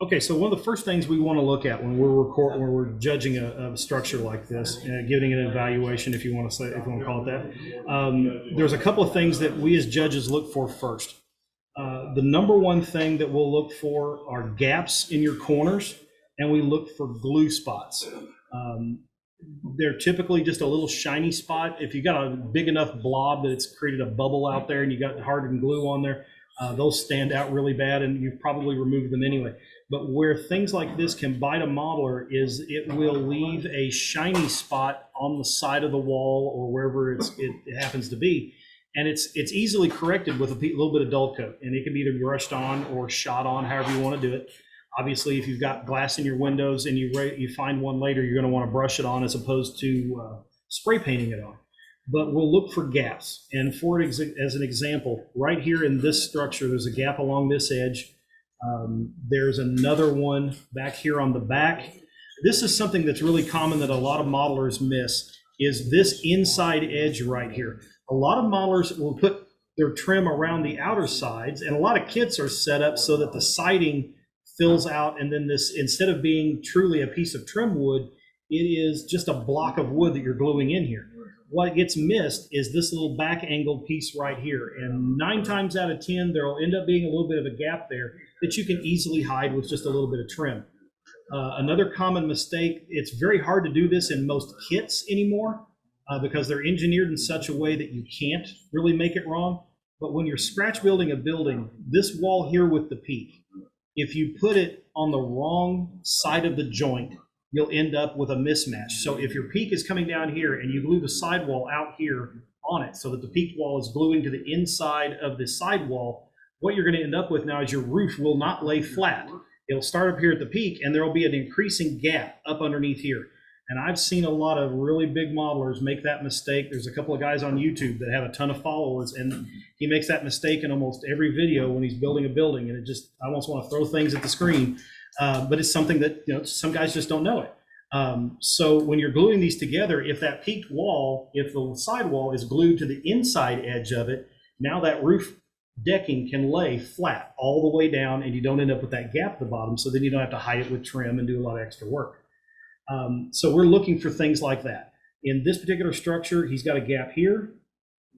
Okay, so one of the first things we want to look at when we're judging a structure like this, giving it an evaluation, if you want to call it that, there's a couple of things that we as judges look for first. The number one thing that we'll look for are gaps in your corners, and we look for glue spots. They're typically just a little shiny spot. If you got a big enough blob that it's created a bubble out there and you got hardened glue on there, those stand out really bad, and you've probably removed them anyway. But where things like this can bite a modeler is it will leave a shiny spot on the side of the wall or wherever it happens to be. And it's easily corrected with a little bit of dull coat, and it can be either brushed on or shot on, however you want to do it. Obviously, if you've got glass in your windows and you find one later, you're going to want to brush it on as opposed to spray painting it on. But we'll look for gaps. And as an example, right here in this structure, there's a gap along this edge. There's another one back here on the back. This is something that's really common that a lot of modelers miss, is this inside edge right here. A lot of modelers will put their trim around the outer sides, and a lot of kits are set up so that the siding fills out, and then this, instead of being truly a piece of trim wood, it is just a block of wood that you're gluing in here. What gets missed is this little back angled piece right here, and 9 times out of 10 there will end up being a little bit of a gap there that you can easily hide with just a little bit of trim. Another common mistake, it's very hard to do this in most kits anymore because they're engineered in such a way that you can't really make it wrong. But when you're scratch building a building, this wall here with the peak, if you put it on the wrong side of the joint, you'll end up with a mismatch. So if your peak is coming down here and you glue the sidewall out here on it so that the peak wall is gluing to the inside of the sidewall, what you're going to end up with now is your roof will not lay flat. It'll start up here at the peak, and there will be an increasing gap up underneath here. And I've seen a lot of really big modelers make that mistake. There's a couple of guys on YouTube that have a ton of followers, and he makes that mistake in almost every video when he's building a building. And I almost want to throw things at the screen, but it's something that some guys just don't know it. So when you're gluing these together, if that peaked wall, if the sidewall is glued to the inside edge of it, now that roof decking can lay flat all the way down, and you don't end up with that gap at the bottom. So then you don't have to hide it with trim and do a lot of extra work. So we're looking for things like that. In this particular structure, he's got a gap here,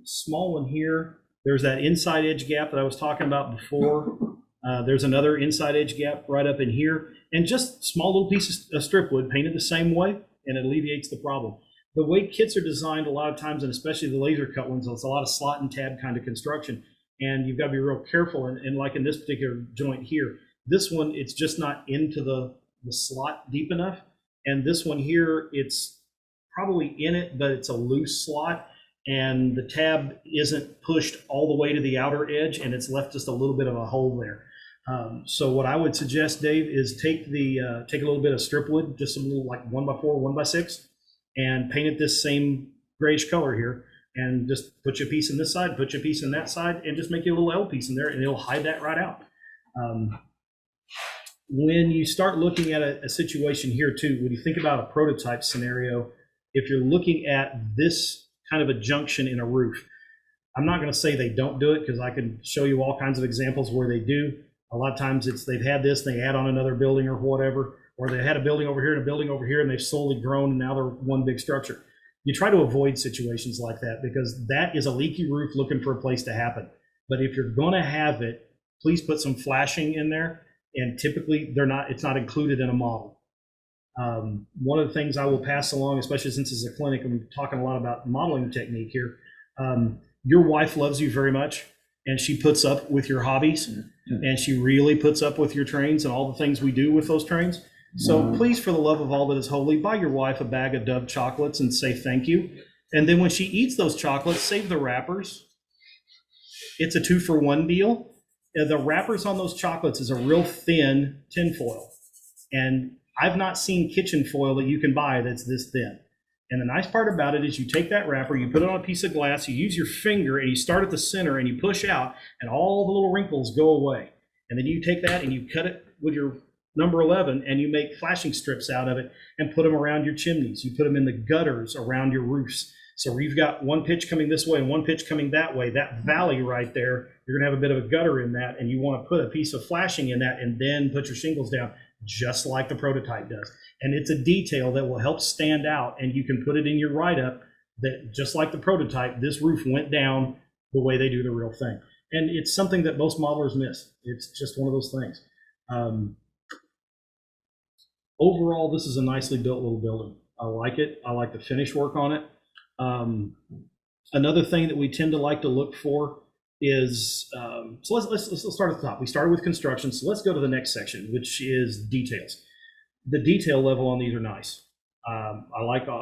small one here. There's that inside edge gap that I was talking about before. There's another inside edge gap right up in here, and just small little pieces of strip wood painted the same way, and it alleviates the problem. The way kits are designed a lot of times, and especially the laser cut ones, it's a lot of slot and tab kind of construction, and you've got to be real careful. And like in this particular joint here, this one, it's just not into the slot deep enough. And this one here, it's probably in it, but it's a loose slot, and the tab isn't pushed all the way to the outer edge, and it's left just a little bit of a hole there. So what I would suggest, Dave, is take a little bit of strip wood, just a little like 1x4, 1x6, and paint it this same grayish color here, and just put you a piece in this side, put you a piece in that side, and just make you a little L piece in there, and it'll hide that right out. When you start looking at a situation here too, when you think about a prototype scenario, if you're looking at this kind of a junction in a roof, I'm not going to say they don't do it, because I can show you all kinds of examples where they do. A lot of times they've had this, they add on another building or whatever, or they had a building over here and a building over here, and they've slowly grown, and now they're one big structure. You try to avoid situations like that, because that is a leaky roof looking for a place to happen. But if you're going to have it, please put some flashing in there. And typically it's not included in a model. One of the things I will pass along, especially since it's a clinic and we're talking a lot about modeling technique here, your wife loves you very much, and she puts up with your hobbies, and she really puts up with your trains and all the things we do with those trains. So please, for the love of all that is holy, buy your wife a bag of Dove chocolates and say thank you. And then when she eats those chocolates, save the wrappers. It's a 2-for-1 deal. The wrappers on those chocolates is a real thin tin foil. And I've not seen kitchen foil that you can buy that's this thin. And the nice part about it is you take that wrapper, you put it on a piece of glass, you use your finger, and you start at the center and you push out, and all the little wrinkles go away. And then you take that and you cut it with your number 11, and you make flashing strips out of it and put them around your chimneys. You put them in the gutters around your roofs. So where you've got one pitch coming this way and one pitch coming that way, that valley right there, you're gonna have a bit of a gutter in that, and you wanna put a piece of flashing in that and then put your shingles down, just like the prototype does. And it's a detail that will help stand out, and you can put it in your write-up that just like the prototype, this roof went down the way they do the real thing. And it's something that most modelers miss. It's just one of those things. Overall, this is a nicely built little building. I like it. I like the finish work on it. Another thing that we tend to like to look for is, so let's start at the top. We started with construction, so let's go to the next section, which is details. The detail level on these are nice. I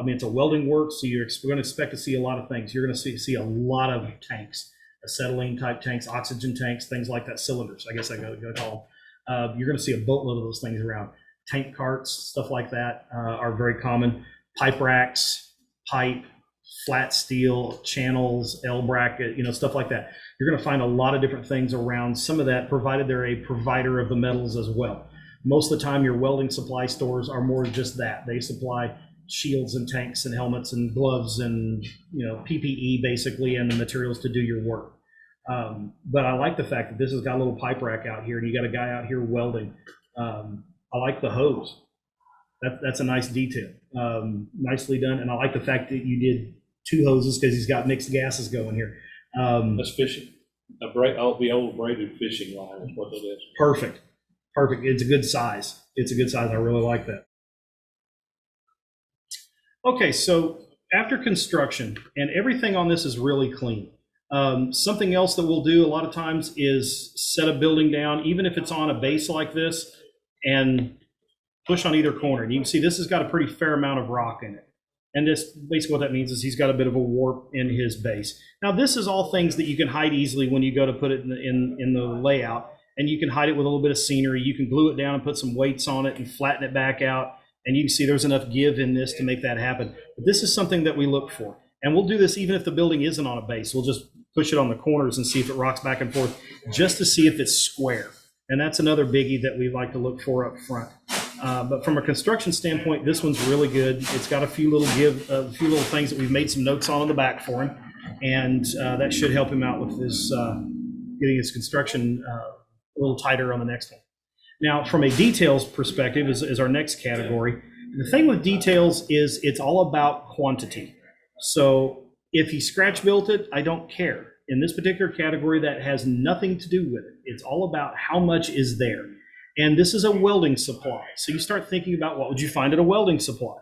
mean, it's a welding work, so we're going to expect to see a lot of things. You're going to see a lot of tanks, acetylene type tanks, oxygen tanks, things like that, cylinders, I guess I got to call them. You're going to see a boatload of those things around. Tank carts, stuff like that are very common. Pipe racks, pipe, flat steel, channels, L bracket, stuff like that. You're going to find a lot of different things around. Some of that, provided they're a provider of the metals as well. Most of the time, your welding supply stores are more just that. They supply shields and tanks and helmets and gloves and PPE basically, and the materials to do your work. But I like the fact that this has got a little pipe rack out here, and you got a guy out here welding. I like the hose. That's a nice detail, nicely done. And I like the fact that you did two hoses because he's got mixed gases going here. That's fishing. The old braided fishing line is what it is. Perfect. It's a good size. I really like that. Okay, so after construction, and everything on this is really clean. Something else that we'll do a lot of times is set a building down, even if it's on a base like this, and push on either corner. And you can see this has got a pretty fair amount of rock in it. And this basically what that means is he's got a bit of a warp in his base. Now this is all things that you can hide easily when you go to put it in the layout, and you can hide it with a little bit of scenery. You can glue it down and put some weights on it and flatten it back out. And you can see there's enough give in this to make that happen. But this is something that we look for. And we'll do this even if the building isn't on a base. We'll just push it on the corners and see if it rocks back and forth, just to see if it's square. And that's another biggie that we like to look for up front. But from a construction standpoint, this one's really good. It's got a few little things that we've made some notes on the back for him, and that should help him out with his getting his construction a little tighter on the next one. Now, from a details perspective, is our next category. The thing with details is it's all about quantity. So if he scratch built it, I don't care. In this particular category, that has nothing to do with it. It's all about how much is there. And this is a welding supply. So you start thinking about what would you find at a welding supply?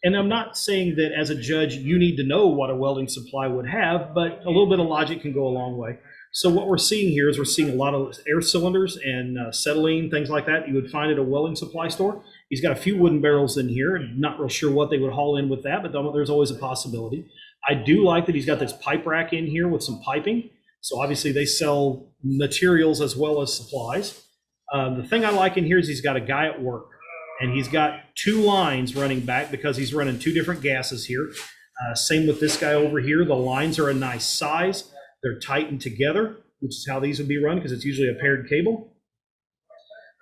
And I'm not saying that as a judge, you need to know what a welding supply would have, but a little bit of logic can go a long way. So what we're seeing here is we're seeing a lot of air cylinders and acetylene, things like that you would find at a welding supply store. He's got a few wooden barrels in here. Not real sure what they would haul in with that, but there's always a possibility. I do like that he's got this pipe rack in here with some piping. So obviously they sell materials as well as supplies. The thing I like in here is he's got a guy at work, and he's got two lines running back because he's running two different gases here. Same with this guy over here. The lines are a nice size. They're tightened together, which is how these would be run because it's usually a paired cable.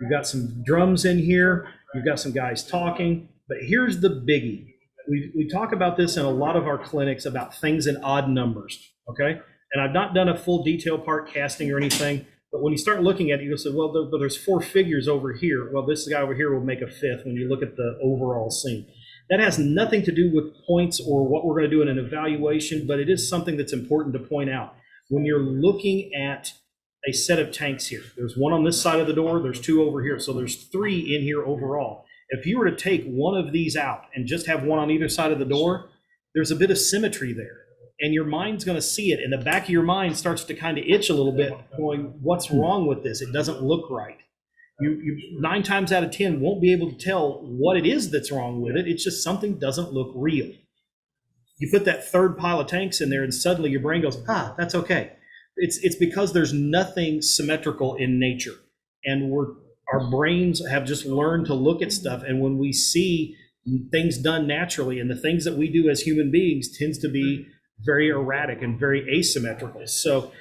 You've got some drums in here. You've got some guys talking. But here's the biggie. We talk about this in a lot of our clinics about things in odd numbers, okay? And I've not done a full detail part casting or anything, but when you start looking at it, you'll say, well, there's four figures over here. Well, this guy over here will make a fifth when you look at the overall scene. That has nothing to do with points or what we're going to do in an evaluation, but it is something that's important to point out. When you're looking at a set of tanks here, there's one on this side of the door, there's two over here, so there's three in here overall. If you were to take one of these out and just have one on either side of the door, there's a bit of symmetry there. And your mind's going to see it, and the back of your mind starts to kind of itch a little bit, going, what's wrong with this? It doesn't look right. You 9 times out of 10 won't be able to tell what it is that's wrong with it. It's just something doesn't look real. You put that third pile of tanks in there, and suddenly your brain goes, that's okay. It's because there's nothing symmetrical in nature, and our brains have just learned to look at stuff, and when we see things done naturally, and the things that we do as human beings tends to be very erratic and very asymmetrical. So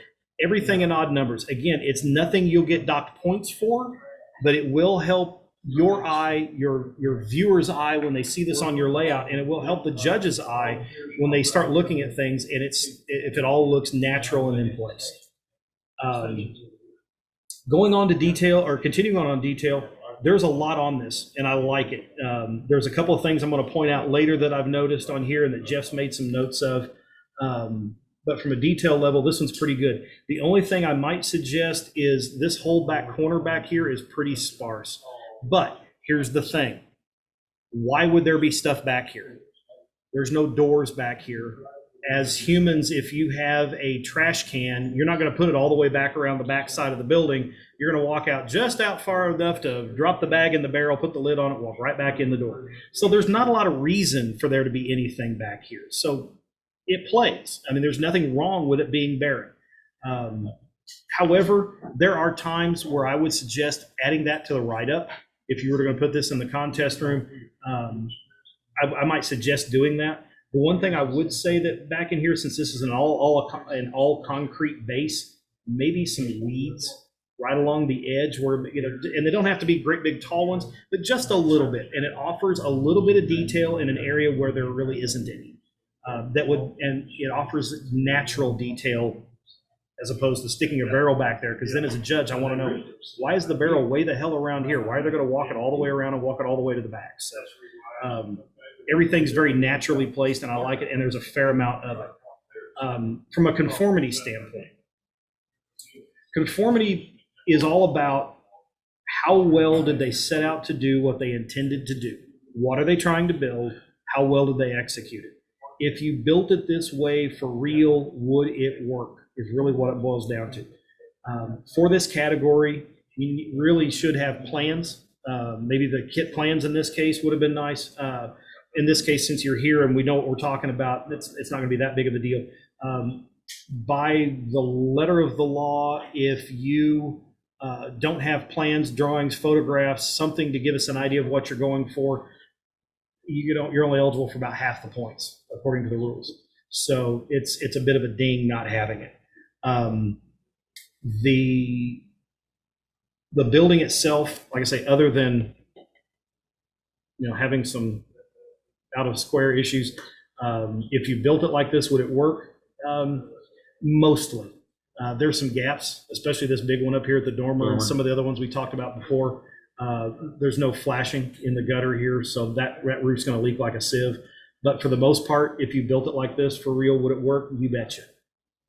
everything in odd numbers. Again, it's nothing you'll get docked points for, but it will help your eye, your viewer's eye when they see this on your layout, and it will help the judge's eye when they start looking at things, and if it all looks natural and in place. Going on to detail, or continuing on detail, there's a lot on this, and I like it. There's a couple of things I'm going to point out later that I've noticed on here and that Jeff's made some notes of. But from a detail level, this one's pretty good. The only thing I might suggest is this whole back corner back here is pretty sparse. But here's the thing. Why would there be stuff back here? There's no doors back here. As humans, if you have a trash can, you're not going to put it all the way back around the back side of the building. You're going to walk out just out far enough to drop the bag in the barrel, put the lid on it, walk right back in the door. So there's not a lot of reason for there to be anything back here. So it plays. I mean, there's nothing wrong with it being barren. However, there are times where I would suggest adding that to the write-up. If you were going to put this in the contest room, I might suggest doing that. The one thing I would say that back in here, since this is an all concrete base, maybe some weeds right along the edge where, and they don't have to be great big tall ones, but just a little bit. And it offers a little bit of detail in an area where there really isn't any. And it offers natural detail as opposed to sticking a barrel back there. Because then as a judge, I want to know, why is the barrel way the hell around here? Why are they going to walk it all the way around and walk it all the way to the back? So everything's very naturally placed, and I like it, and there's a fair amount of it. From a conformity standpoint, conformity is all about how well did they set out to do what they intended to do? What are they trying to build? How well did they execute it? If you built it this way for real, would it work? Is really what it boils down to. For this category, you really should have plans. Maybe the kit plans in this case would have been nice. In this case, since you're here and we know what we're talking about, it's not going to be that big of a deal. By the letter of the law, if you don't have plans, drawings, photographs, something to give us an idea of what you're going for, you're only eligible for about half the points according to the rules. So it's a bit of a ding not having it. The building itself, like I say, other than having some out of square issues, if you built it like this, would it work? Mostly. There's some gaps, especially this big one up here at the dormer and some of the other ones we talked about before. There's no flashing in the gutter here, so that roof's going to leak like a sieve. But for the most part, if you built it like this for real, would it work? You betcha.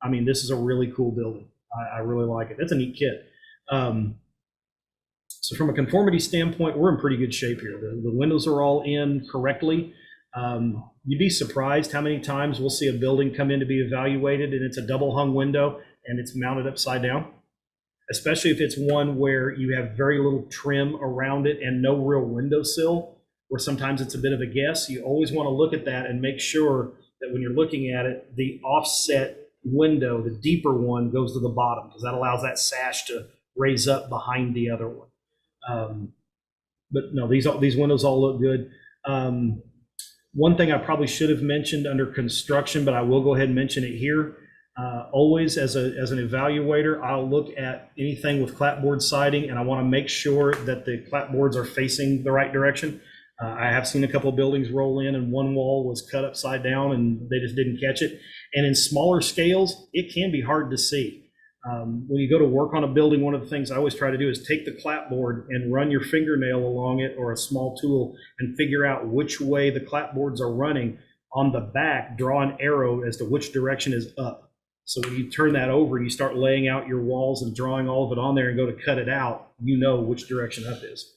I mean, this is a really cool building. I really like it. That's a neat kit. So from a conformity standpoint, we're in pretty good shape here. The windows are all in correctly. You'd be surprised how many times we'll see a building come in to be evaluated and it's a double hung window and it's mounted upside down, especially if it's one where you have very little trim around it and no real windowsill, where sometimes it's a bit of a guess. You always want to look at that and make sure that when you're looking at it, the offset window, the deeper one, goes to the bottom, because that allows that sash to raise up behind the other one. But no, these windows all look good. One thing I probably should have mentioned under construction, but I will go ahead and mention it here. Always as an evaluator, I'll look at anything with clapboard siding, and I want to make sure that the clapboards are facing the right direction. I have seen a couple of buildings roll in and one wall was cut upside down and they just didn't catch it. And in smaller scales, it can be hard to see. When you go to work on a building, one of the things I always try to do is take the clapboard and run your fingernail along it or a small tool and figure out which way the clapboards are running. On the back, draw an arrow as to which direction is up. So when you turn that over, you start laying out your walls and drawing all of it on there and go to cut it out, you know which direction up is.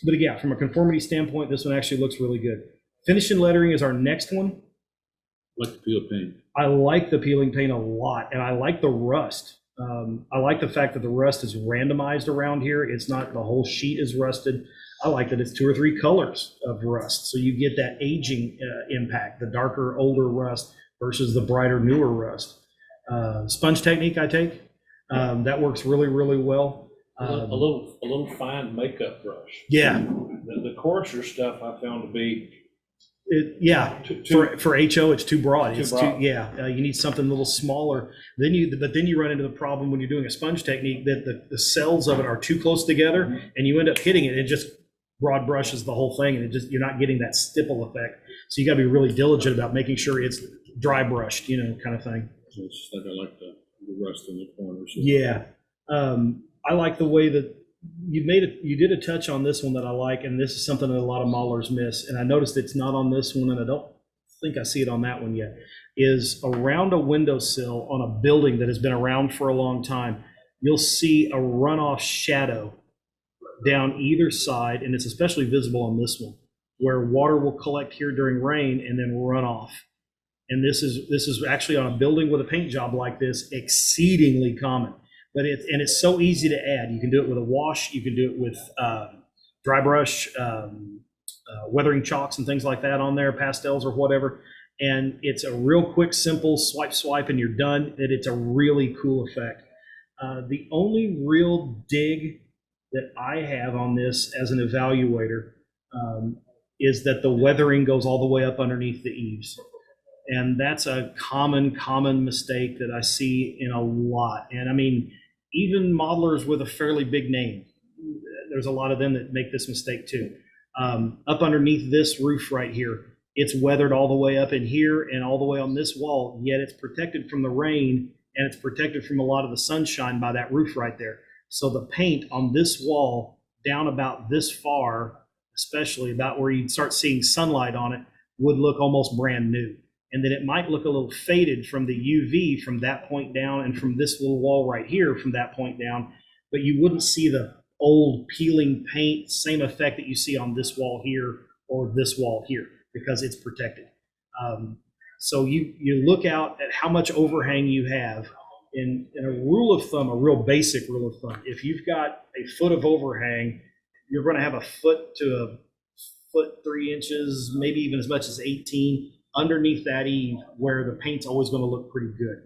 But again, from a conformity standpoint, this one actually looks really good. Finish and lettering is our next one. Like the peel paint. I like the peeling paint a lot, and I like the rust. I like the fact that the rust is randomized around here. It's not the whole sheet is rusted. I like that it's 2 or 3 colors of rust, so you get that aging impact, the darker, older rust versus the brighter, newer rust. Sponge technique I take. That works really, really well. A little fine makeup brush. Yeah. The coarser stuff I found to be Yeah, Too- for HO, it's too broad. Too It's broad. too, yeah, you need something a little smaller. But then you run into the problem when you're doing a sponge technique that the cells of it are too close together, and you end up hitting it. It just broad brushes the whole thing, and you're not getting that stipple effect. So you got to be really diligent about making sure it's dry brushed, kind of thing. It's just like I like the rust in the corners. Yeah. I like the way that you did a touch on this one that I like, and this is something that a lot of maulers miss. And I noticed it's not on this one, and I don't think I see it on that one yet, is around a windowsill on a building that has been around for a long time, you'll see a runoff shadow down either side, and it's especially visible on this one, where water will collect here during rain and then run off. And this is actually on a building with a paint job like this, exceedingly common. But it's so easy to add. You can do it with a wash. You can do it with dry brush, weathering chalks and things like that on there, pastels or whatever. And it's a real quick, simple swipe, and you're done. And it's a really cool effect. The only real dig that I have on this as an evaluator is that the weathering goes all the way up underneath the eaves. And that's a common mistake that I see in a lot. And I mean, even modelers with a fairly big name, there's a lot of them that make this mistake too. Up underneath this roof right here, it's weathered all the way up in here and all the way on this wall, yet it's protected from the rain and it's protected from a lot of the sunshine by that roof right there. So the paint on this wall down about this far, especially about where you'd start seeing sunlight on it, would look almost brand new. And then it might look a little faded from the UV from that point down and from this little wall right here from that point down, but you wouldn't see the old peeling paint, same effect that you see on this wall here or this wall here because it's protected. So you look out at how much overhang you have. In a rule of thumb, a real basic rule of thumb, if you've got a foot of overhang, you're going to have a foot to a foot 3 inches, maybe even as much as 18 underneath that eave where the paint's always going to look pretty good.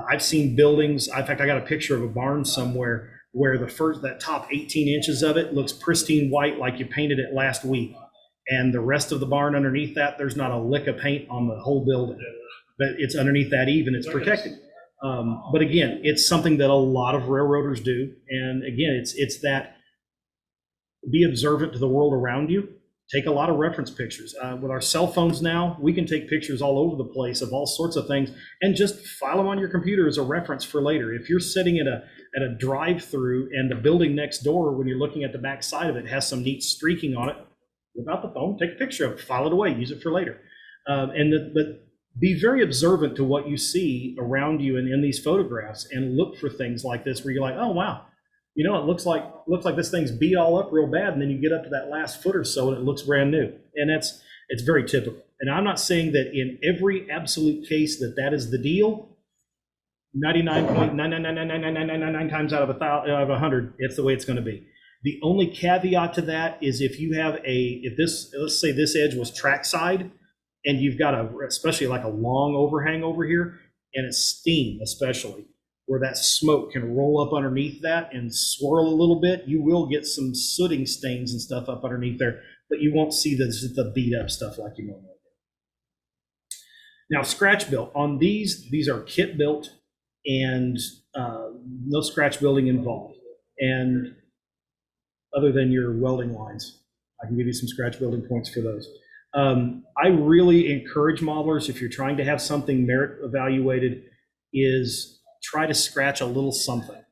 I've seen buildings, in fact, I got a picture of a barn somewhere where that top 18 inches of it looks pristine white like you painted it last week. And the rest of the barn underneath that, there's not a lick of paint on the whole building, but it's underneath that eave and it's protected. But again, it's something that a lot of railroaders do. And again, it's that be observant to the world around you. Take a lot of reference pictures. With our cell phones now, we can take pictures all over the place of all sorts of things and just file them on your computer as a reference for later. If you're sitting at a drive-through and the building next door, when you're looking at the back side of it, has some neat streaking on it, whip out the phone, take a picture of it, file it away, use it for later. But be very observant to what you see around you and in these photographs and look for things like this where you're like, oh, wow. It looks like this thing's beat all up real bad, and then you get up to that last foot or so, and it looks brand new. And it's very typical. And I'm not saying that in every absolute case that is the deal. 99.9999999 times out of 100, it's the way it's going to be. The only caveat to that is if you have let's say this edge was trackside, and you've got especially like a long overhang over here, and it's steam especially, where that smoke can roll up underneath that and swirl a little bit, you will get some sooting stains and stuff up underneath there, but you won't see the beat up stuff like you normally do. Now, scratch built on these are kit built and no scratch building involved. And other than your welding lines, I can give you some scratch building points for those. I really encourage modelers, if you're trying to have something merit evaluated, is try to scratch a little something.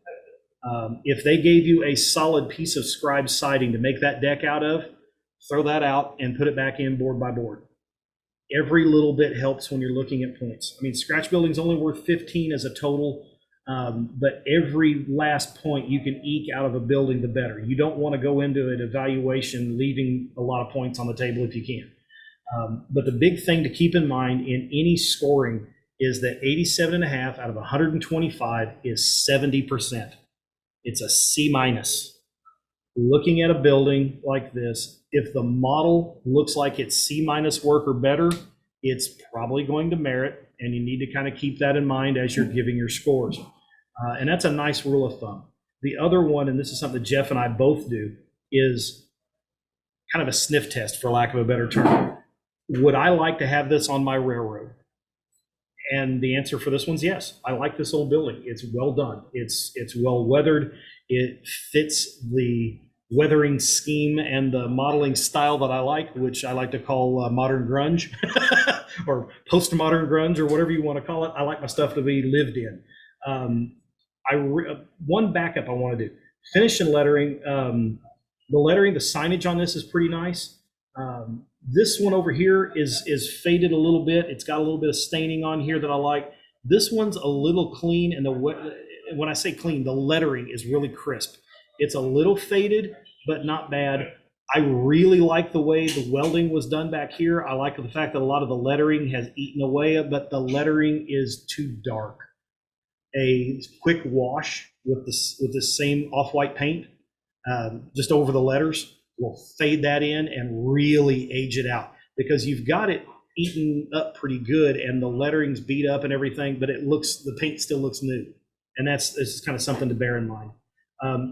If they gave you a solid piece of scribe siding to make that deck out of, throw that out and put it back in board by board. Every little bit helps when you're looking at points. I mean, scratch building's only worth 15 as a total, but every last point you can eke out of a building, the better. You don't want to go into an evaluation leaving a lot of points on the table if you can. But the big thing to keep in mind in any scoring is that 87.5 out of 125 is 70%. It's a C-. Looking at a building like this, if the model looks like it's C- work or better, it's probably going to merit, and you need to kind of keep that in mind as you're giving your scores. And that's a nice rule of thumb. The other one, and this is something Jeff and I both do, is kind of a sniff test, for lack of a better term. would I like to have this on my railroad? And the answer for this one's yes. I like this old building. It's well done. It's well weathered. It fits the weathering scheme and the modeling style that I like, which I like to call modern grunge or postmodern grunge or whatever you want to call it. I like my stuff to be lived in. One backup I want to do, finish and lettering. The lettering, the signage on this is pretty nice. This one over here is faded a little bit. It's got a little bit of staining on here that I like. This one's a little clean, and when I say clean, the lettering is really crisp. It's a little faded, but not bad. I really like the way the welding was done back here. I like the fact that a lot of the lettering has eaten away, but the lettering is too dark. A quick wash with this same off-white paint, just over the letters, will fade that in and really age it out, because you've got it eaten up pretty good and the lettering's beat up and everything, but the paint still looks new. And this is kind of something to bear in mind.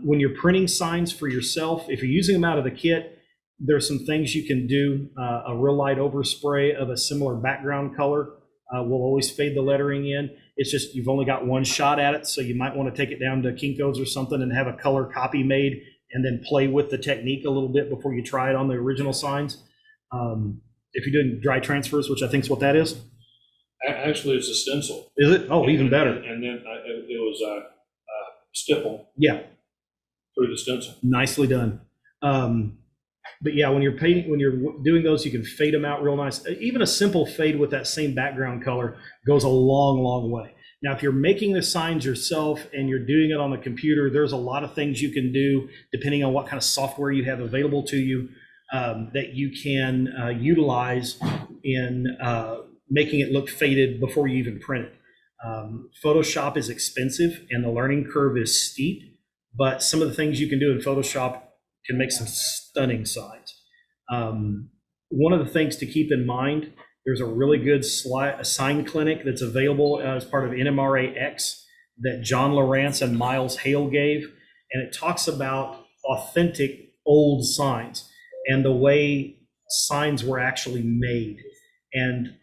When you're printing signs for yourself, if you're using them out of the kit, there's some things you can do. A real light overspray of a similar background color will always fade the lettering in. It's just you've only got one shot at it, so you might want to take it down to Kinko's or something and have a color copy made and then play with the technique a little bit before you try it on the original signs. If you're doing dry transfers, which I think is what that is. Actually, it's a stencil. Is it? Oh, even better. And then it was a stipple. Yeah. Through the stencil. Nicely done. But yeah, when you're doing those, you can fade them out real nice. Even a simple fade with that same background color goes a long, long way. Now, if you're making the signs yourself and you're doing it on the computer, there's a lot of things you can do depending on what kind of software you have available to you that you can utilize in making it look faded before you even print it. Photoshop is expensive and the learning curve is steep, but some of the things you can do in Photoshop can make some stunning signs. One of the things to keep in mind, there's a really good sign clinic that's available as part of NMRA-X that John Lawrence and Miles Hale gave, and it talks about authentic old signs and the way signs were actually made. And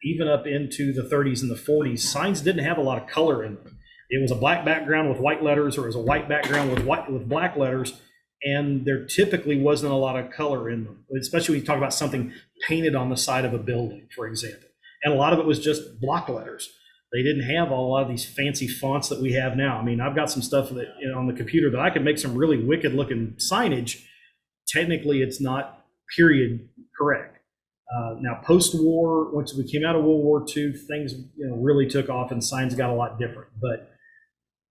even up into the 30s and the 40s, signs didn't have a lot of color in them. It was a black background with white letters, or it was a white background with black letters, and there typically wasn't a lot of color in them, especially when you talk about something painted on the side of a building, for example. And a lot of it was just block letters. They didn't have a lot of these fancy fonts that we have now. I mean, I've got some stuff that on the computer that I could make some really wicked looking signage. Technically, it's not period correct. Now, post-war, once we came out of World War II, things really took off and signs got a lot different. But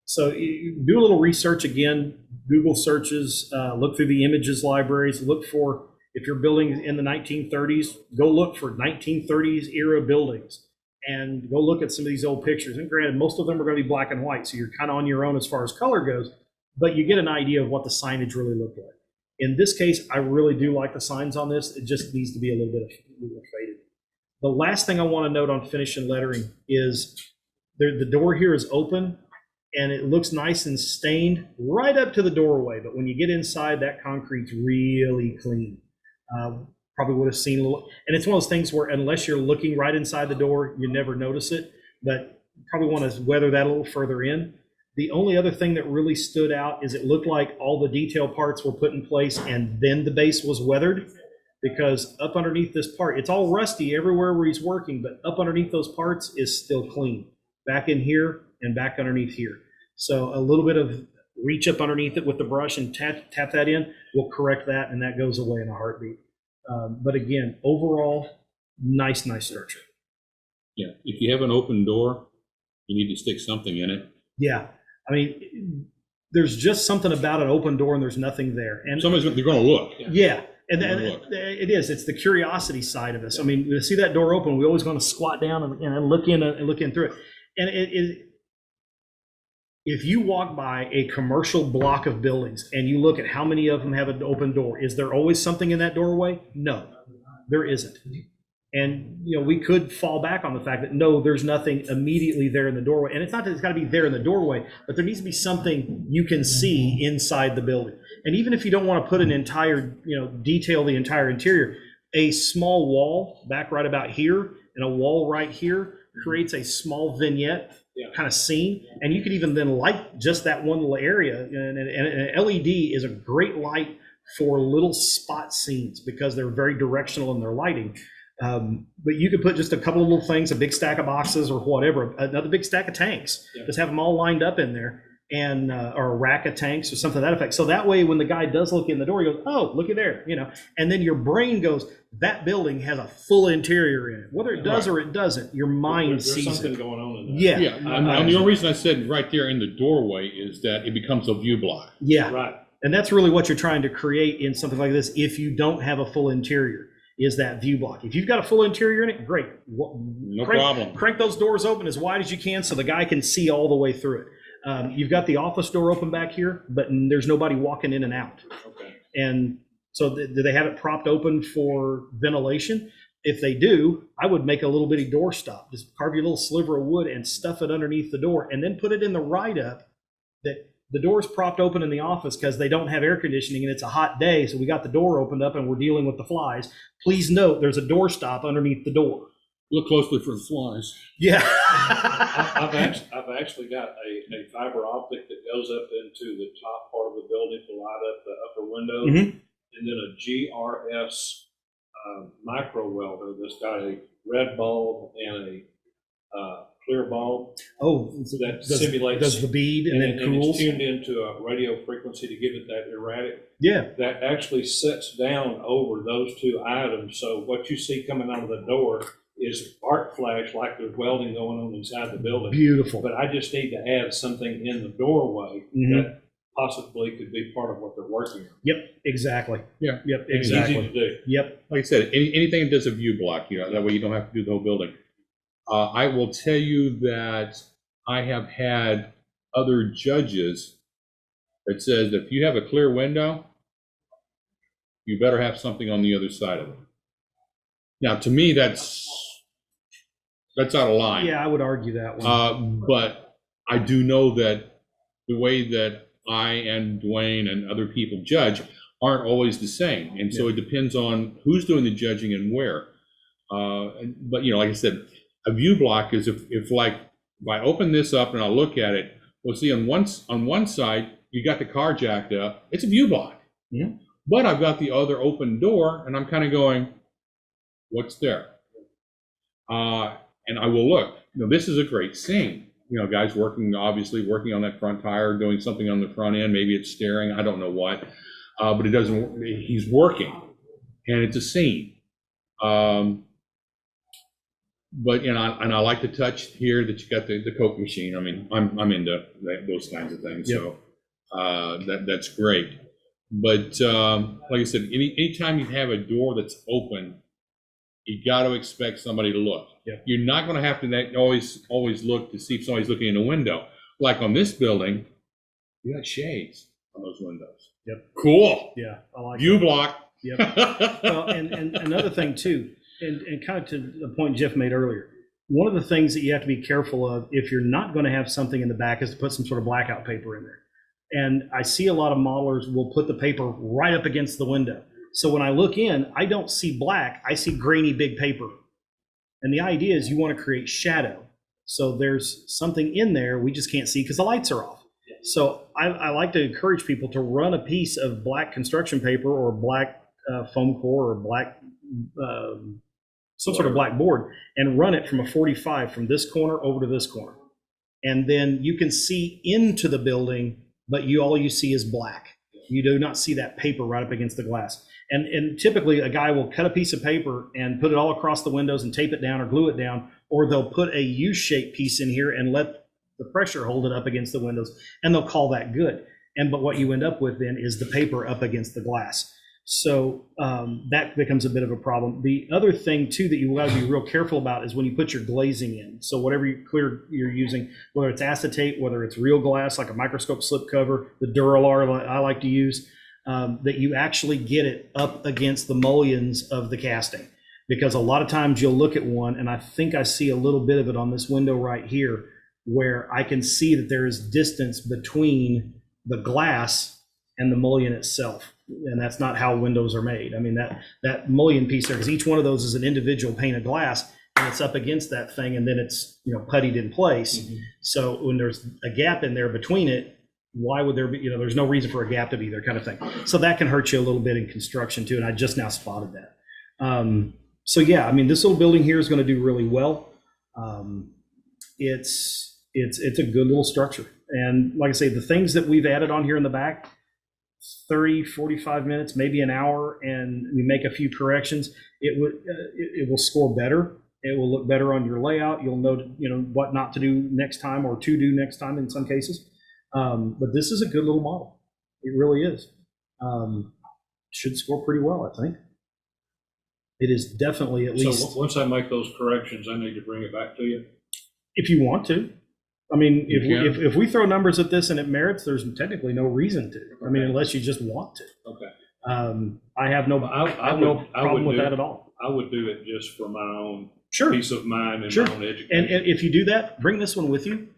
so you do a little research again, Google searches, look through the images libraries, look for, if you're building in the 1930s, go look for 1930s era buildings and go look at some of these old pictures. And granted, most of them are going to be black and white, so you're kind of on your own as far as color goes, but you get an idea of what the signage really looked like. In this case, I really do like the signs on this. It just needs to be a little bit faded. The last thing I want to note on finish and lettering is the door here is open and it looks nice and stained right up to the doorway. But when you get inside, that concrete's really clean. Probably would have seen a little, and it's one of those things where unless you're looking right inside the door, you never notice it, but probably want to weather that a little further in. The only other thing that really stood out is it looked like all the detail parts were put in place and then the base was weathered, because up underneath this part, it's all rusty everywhere where he's working, but up underneath those parts is still clean. Back in here and back underneath here. So a little bit of reach up underneath it with the brush and tap that in will correct that, and that goes away in a heartbeat. But again, overall, nice structure. Yeah, if you have an open door, you need to stick something in it. Yeah, I mean, there's just something about an open door and there's nothing there. And they're going to look. Yeah, and it is. It's the curiosity side of this. I mean, we see that door open, we always want to squat down and look in through it. And if you walk by a commercial block of buildings and you look at how many of them have an open door, is there always something in that doorway? No, there isn't. And we could fall back on the fact that no, there's nothing immediately there in the doorway. And it's not that it's got to be there in the doorway, but there needs to be something you can see inside the building. And even if you don't want to put an entire, detail the entire interior, A small wall back right about here and a wall right here creates a small vignette kind of scene. And you could even then light just that one little area. And an LED is a great light for little spot scenes because they're very directional in their lighting. But you could put just a couple of little things, a big stack of boxes or whatever, another big stack of tanks, just have them all lined up in there, and or a rack of tanks or something to that effect. So that way, when the guy does look in the door, he goes, "Oh, looky there," and then your brain goes, "That building has a full interior in it." Whether it does or it doesn't, your mind There's sees something it. going on in there. Yeah, And the only reason I said right there in the doorway is that it becomes a view block. yeah, Right. and that's really what you're trying to create in something like this. If you don't have a full interior, is that view block. If you've got a full interior in it, great. No problem. Crank those doors open as wide as you can so the guy can see all the way through it. You've got the office door open back here, but there's nobody walking in and out. Okay. And so do they have it propped open for ventilation? If they do, I would make a little bitty door stop. Just carve your little sliver of wood and stuff it underneath the door, and then put it in the write-up that the door's propped open in the office because they don't have air conditioning and it's a hot day, so we got the door opened up and we're dealing with the flies. Please note there's a door stop underneath the door. Look closely for the flies. Yeah. I've actually got a fiber optic that goes up into the top part of the building to light up the upper windows, and then a GRS micro welder that's got a red bulb and a clear bulb Oh, that does simulates the bead and then and cools. it's tuned into a radio frequency to give it that erratic. Yeah. That actually sets down over those two items. So what you see coming out of the door is arc flash, like there's welding going on inside the building. Beautiful. But I just need to add something in the doorway that possibly could be part of what they're working on. Yep, exactly. Yeah. Yep, It's exactly. easy to do. Yep. Like I said, anything that does a view block, that way you don't have to do the whole building. I will tell you that I have had other judges that says if you have a clear window, you better have something on the other side of it. Now, to me, that's out of line. Yeah, I would argue that one. But I do know that the way that I and Duane and other people judge aren't always the same. And so it depends on who's doing the judging and where. But, like I said, a view block is if I open this up and I look at it, well, see, on one side, you got the car jacked up. It's a view block. Yeah. But I've got the other open door, and I'm kind of going, what's there? And I will look. This is a great scene. Guys obviously working on that front tire, doing something on the front end. Maybe it's staring. I don't know what. But it doesn't. He's working, and it's a scene. But I like the touch here that you got the Coke machine. I mean, I'm into those kinds of things. Yep. So that's great. But like I said, anytime you have a door that's open, you got to expect somebody to look. Yep. You're not going to have to always look to see if somebody's looking in the window. Like on this building, you got shades on those windows. Yep. Cool. Yeah, I like View that. block. Yep. Well, and another thing too, and kind of to the point Jeff made earlier, one of the things that you have to be careful of if you're not going to have something in the back is to put some sort of blackout paper in there. And I see a lot of modelers will put the paper right up against the window. So when I look in, I don't see black, I see grainy big paper. And the idea is you want to create shadow. So there's something in there we just can't see because the lights are off. So I like to encourage people to run a piece of black construction paper or black foam core or black, some sort of black board, and run it from a 45 from this corner over to this corner. And then you can see into the building, but all you see is black. You do not see that paper right up against the glass. And typically a guy will cut a piece of paper and put it all across the windows and tape it down or glue it down, or they'll put a U-shaped piece in here and let the pressure hold it up against the windows, and they'll call that good. But what you end up with then is the paper up against the glass. So that becomes a bit of a problem. The other thing too that you got to be real careful about is when you put your glazing in. So whatever clear you're using, whether it's acetate, whether it's real glass like a microscope slip cover, the Duralar I like to use, that you actually get it up against the mullions of the casting. Because a lot of times you'll look at one, and I think I see a little bit of it on this window right here, where I can see that there is distance between the glass and the mullion itself. And that's not how windows are made. I mean, that mullion piece there, because each one of those is an individual pane of glass, and it's up against that thing, and then it's, you know, puttied in place. Mhm. So when there's a gap in there between it, why would there be, you know, there's no reason for a gap to be there, kind of thing. So that can hurt you a little bit in construction too, and I just now spotted that. So yeah, I mean, this little building here is going to do really well. It's a good little structure. And like I say, the things that we've added on here in the back, 30, 45 minutes, maybe an hour, and we make a few corrections, it will score better. It will look better on your layout. You'll know, you know, what not to do next time or to do next time in some cases. But this is a good little model. It really is. Should score pretty well, I think. It is definitely at least. So once I make those corrections, I need to bring it back to you? If you want to. I mean, You can. if we throw numbers at this and it merits, there's technically no reason to. I mean, unless you just want to. Okay. I have no, I have no problem with that at all. I would do it just for my own Sure. peace of mind and Sure. my own education. And if you do that, bring this one with you.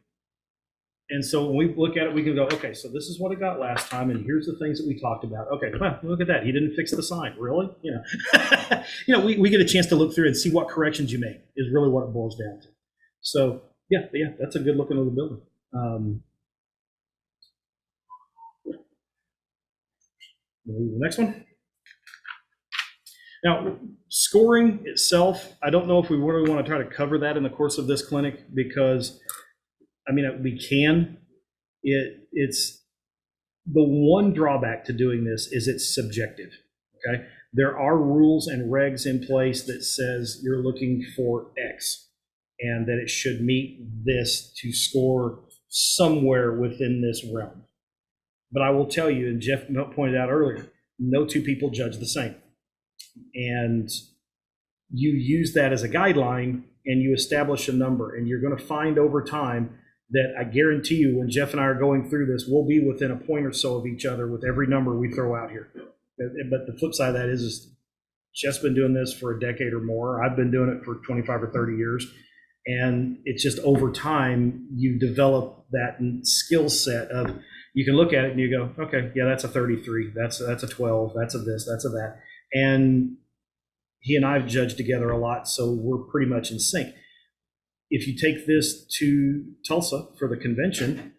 And so when we look at it, we can go, okay, so this is what it got last time, and here's the things that we talked about. Okay, well, look at that. He didn't fix the sign. Really? You know, you know, we get a chance to look through and see what corrections you make is really what it boils down to. So yeah, that's a good looking little building. The next one. Now, scoring itself, I don't know if we really want to try to cover that in the course of this clinic, because, I mean, we can. It's the one drawback to doing this is it's subjective, okay? There are rules and regs in place that says you're looking for X, and that it should meet this to score somewhere within this realm. But I will tell you, and Jeff pointed out earlier, no two people judge the same. And you use that as a guideline and you establish a number, and you're going to find over time that I guarantee you when Jeff and I are going through this, we'll be within a point or so of each other with every number we throw out here. But the flip side of that is Jeff's been doing this for a decade or more. I've been doing it for 25 or 30 years. And it's just over time, you develop that skill set of, you can look at it and you go, okay, yeah, that's a 33, that's a 12, that's a this, that's a that. And he and I have judged together a lot, so we're pretty much in sync. If you take this to Tulsa for the convention,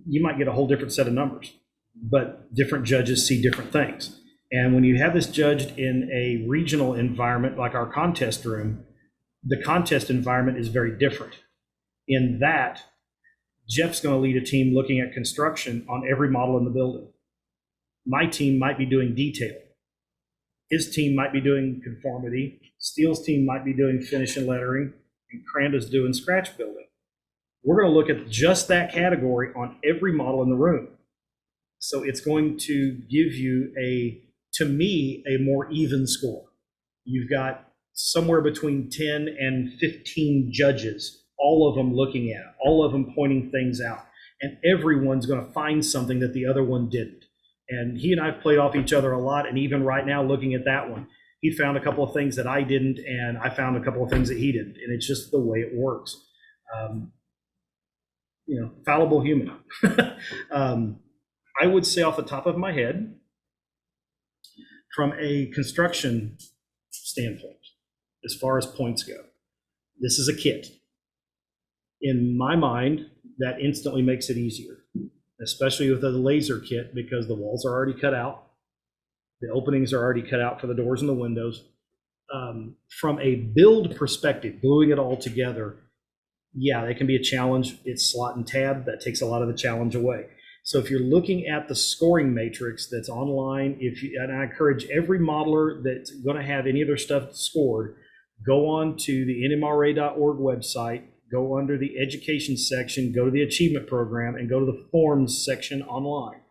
you might get a whole different set of numbers, but different judges see different things. And when you have this judged in a regional environment like our contest room, the contest environment is very different. In that, Jeff's going to lead a team looking at construction on every model in the building. My team might be doing detail. His team might be doing conformity. Steele's team might be doing finish and lettering, and Cranda's doing scratch building. We're going to look at just that category on every model in the room. So it's going to give you to me, a more even score. You've got somewhere between 10 and 15 judges, all of them looking at it, all of them pointing things out, and everyone's going to find something that the other one didn't. And he and I have played off each other a lot, and even right now looking at that one, he found a couple of things that I didn't, and I found a couple of things that he didn't, and it's just the way it works. You know, fallible human. I would say off the top of my head, from a construction standpoint, as far as points go, this is a kit. In my mind, that instantly makes it easier, especially with the laser kit, because the walls are already cut out. The openings are already cut out for the doors and the windows. From a build perspective, gluing it all together, yeah, that can be a challenge. It's slot and tab. That takes a lot of the challenge away. So if you're looking at the scoring matrix that's online, and I encourage every modeler that's going to have any of their stuff scored, go on to the nmra.org website, go under the education section, go to the achievement program, and go to the forms section online.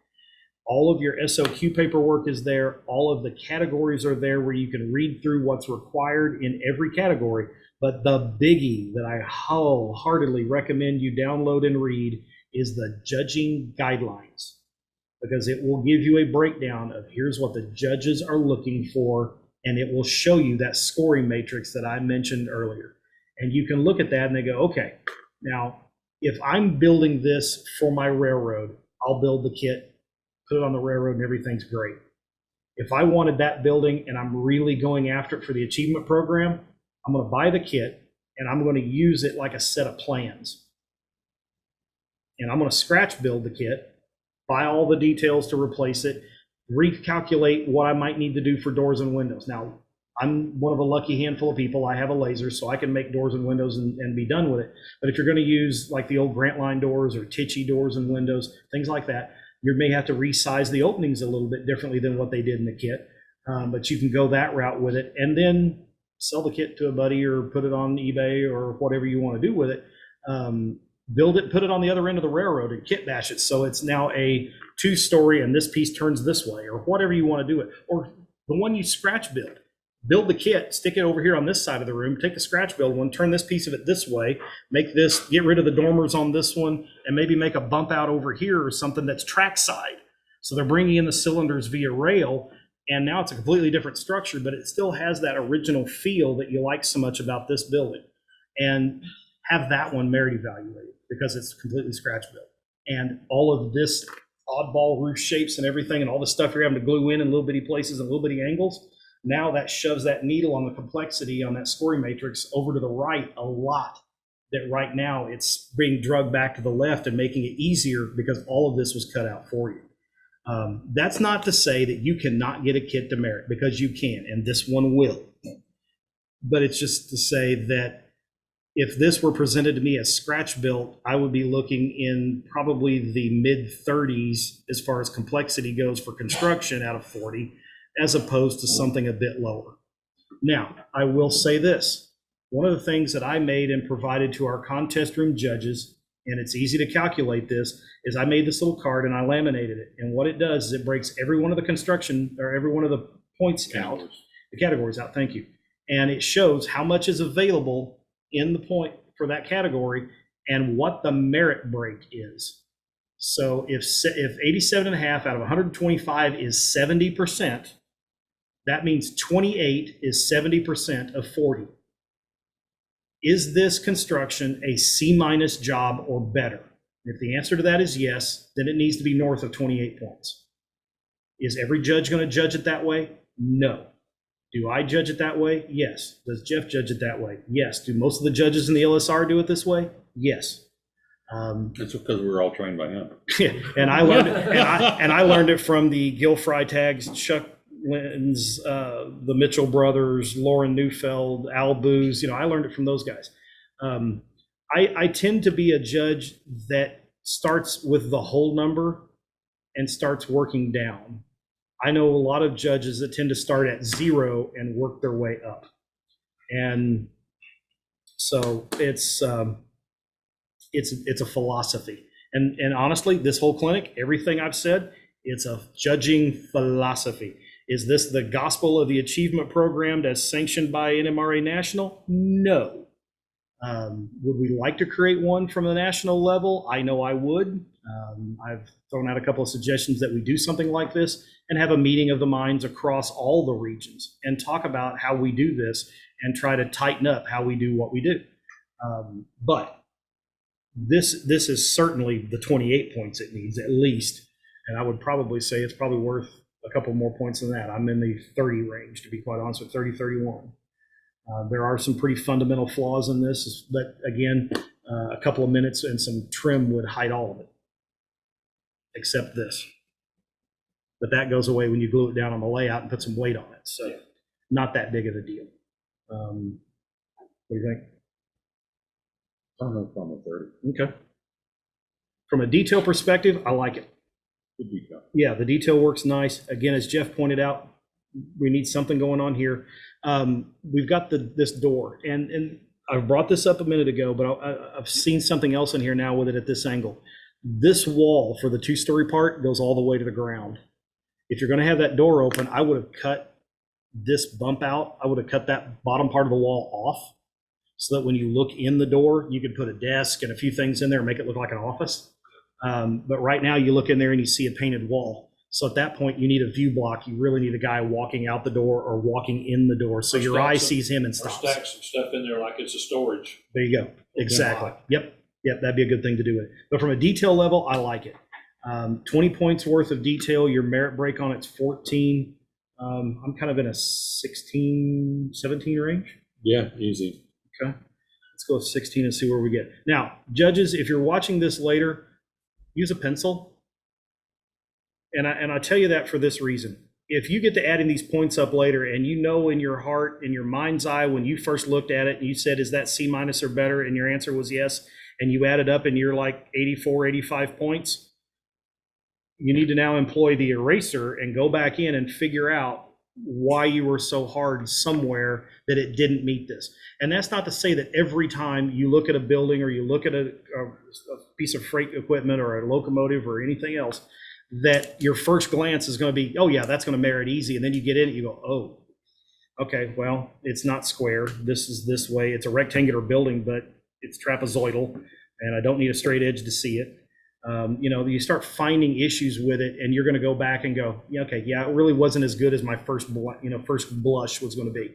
All of your SOQ paperwork is there. All of the categories are there where you can read through what's required in every category. But the biggie that I wholeheartedly recommend you download and read is the judging guidelines, because it will give you a breakdown of here's what the judges are looking for, and it will show you that scoring matrix that I mentioned earlier. And you can look at that and they go, okay, now if I'm building this for my railroad, I'll build the kit, put it on the railroad, and everything's great. If I wanted that building and I'm really going after it for the achievement program, I'm going to buy the kit and I'm going to use it like a set of plans. And I'm going to scratch build the kit, buy all the details to replace it, recalculate what I might need to do for doors and windows. Now, I'm one of a lucky handful of people. I have a laser, so I can make doors and windows and be done with it. But if you're going to use like the old Grant Line doors or Tichy doors and windows, things like that, you may have to resize the openings a little bit differently than what they did in the kit. But you can go that route with it and then sell the kit to a buddy or put it on eBay or whatever you want to do with it. Build it, put it on the other end of the railroad and kit bash it. So it's now a 2-story and this piece turns this way or whatever you want to do it. Or the one you scratch build the kit, stick it over here on this side of the room, take the scratch build one, turn this piece of it this way, make this, get rid of the dormers on this one, and maybe make a bump out over here or something that's track side. So they're bringing in the cylinders via rail, and now it's a completely different structure, but it still has that original feel that you like so much about this building. And have that one merit evaluated because it's completely scratch built. And all of this oddball roof shapes and everything and all the stuff you're having to glue in little bitty places and little bitty angles, now that shoves that needle on the complexity on that scoring matrix over to the right a lot. That right now it's being drugged back to the left and making it easier because all of this was cut out for you. That's not to say that you cannot get a kit to merit, because you can, and this one will. But it's just to say that if this were presented to me as scratch built, I would be looking in probably the mid 30s as far as complexity goes for construction out of 40, as opposed to something a bit lower. Now, I will say this. One of the things that I made and provided to our contest room judges, and it's easy to calculate this, is I made this little card and I laminated it. And what it does is it breaks every one of the construction, or every one of the points out, the categories out, thank you. And it shows how much is available in the point for that category and what the merit break is. So if 87.5 out of 125 is 70%, that means 28 is 70% of 40. Is this construction a C- job or better? If the answer to that is yes, then it needs to be north of 28 points. Is every judge going to judge it that way? No. Do I judge it that way? Yes. Does Jeff judge it that way? Yes. Do most of the judges in the LSR do it this way? Yes. That's because we were all trained by him. And I learned it, and I learned it from the Gil Freitags, Chuck Linton's, the Mitchell brothers, Lauren Neufeld, Al Booz. I learned it from those guys. I tend to be a judge that starts with the whole number and starts working down. I know a lot of judges that tend to start at 0 and work their way up. And so it's a philosophy. And honestly, this whole clinic, everything I've said, it's a judging philosophy. Is this the gospel of the achievement program as sanctioned by NMRA National? No. Would we like to create one from the national level? I know I would. I've thrown out a couple of suggestions that we do something like this and have a meeting of the minds across all the regions and talk about how we do this and try to tighten up how we do what we do. But this is certainly the 28 points it needs at least. And I would probably say it's probably worth a couple more points than that. I'm in the 30 range, to be quite honest, with 30, 31. There are some pretty fundamental flaws in this, but again, a couple of minutes and some trim would hide all of it, except this. But that goes away when you glue it down on the layout and put some weight on it. So not that big of a deal. What do you think? I don't know if I'm a 30. Okay. From a detail perspective, I like it. Good detail. Yeah, the detail works nice. Again, as Jeff pointed out, we need something going on here. We've got this door, and I brought this up a minute ago, but I've seen something else in here now with it at this angle. This wall for the 2-story part goes all the way to the ground. If you're going to have that door open, I would have cut this bump out. I would have cut that bottom part of the wall off so that when you look in the door, you could put a desk and a few things in there and make it look like an office. But right now you look in there and you see a painted wall. So at that point, you need a view block. You really need a guy walking out the door or walking in the door so your eye sees him and stops. Or stack some stuff in there like it's a storage. There you go. Exactly. Yep. That'd be a good thing to do with it. But from a detail level, I like it. 20 points worth of detail. Your merit break on it's 14. I'm kind of in a 16, 17 range. Yeah, easy. Okay. Let's go with 16 and see where we get. Now, judges, if you're watching this later, use a pencil. And I tell you that for this reason. If you get to adding these points up later and you know in your heart, in your mind's eye, when you first looked at it and you said, is that C- or better? And your answer was yes. And you added up and you're like 84, 85 points. You need to now employ the eraser and go back in and figure out why you were so hard somewhere that it didn't meet this. And that's not to say that every time you look at a building or you look at a piece of freight equipment or a locomotive or anything else, that your first glance is going to be, oh yeah, that's going to merit easy. And then you get in it, you go, oh, okay, well, it's not square. This is this way. It's a rectangular building, but it's trapezoidal, and I don't need a straight edge to see it. You start finding issues with it, and you're going to go back and go, yeah, okay, yeah, it really wasn't as good as my first blush was going to be.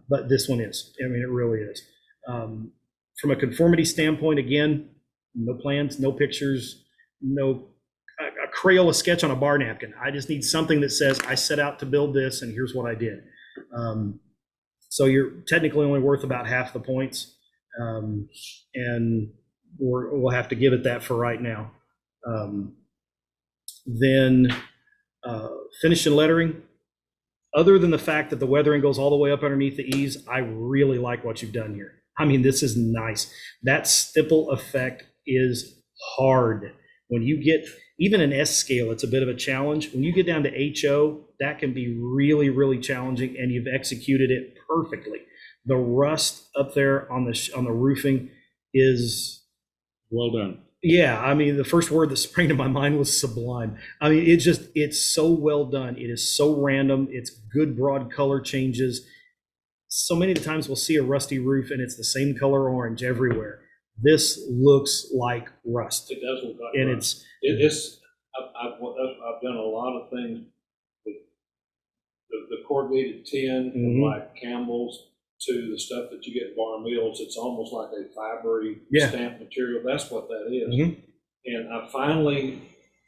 But this one is. I mean, it really is. From a conformity standpoint, again, no plans, no pictures, no a Crayola sketch on a bar napkin. I just need something that says I set out to build this, and here's what I did. So you're technically only worth about half the points, and we'll have to give it that for right now. Then finish and lettering. Other than the fact that the weathering goes all the way up underneath the eaves, I really like what you've done here. I mean, this is nice. That stipple effect is hard. When you get even an S scale, it's a bit of a challenge. When you get down to HO, that can be really, really challenging, and you've executed it perfectly. The rust up there on the roofing is well done. Yeah, I mean, the first word that sprang to my mind was sublime. I mean, it's so well done. It is so random. It's good broad color changes. So many of the times we'll see a rusty roof and it's the same color orange everywhere. This looks like rust. It does look like and rust. I've done a lot of things with the corrugated tin from like Campbell's to the stuff that you get in bar mills. It's almost like a fibery stamped material. That's what that is. And I finally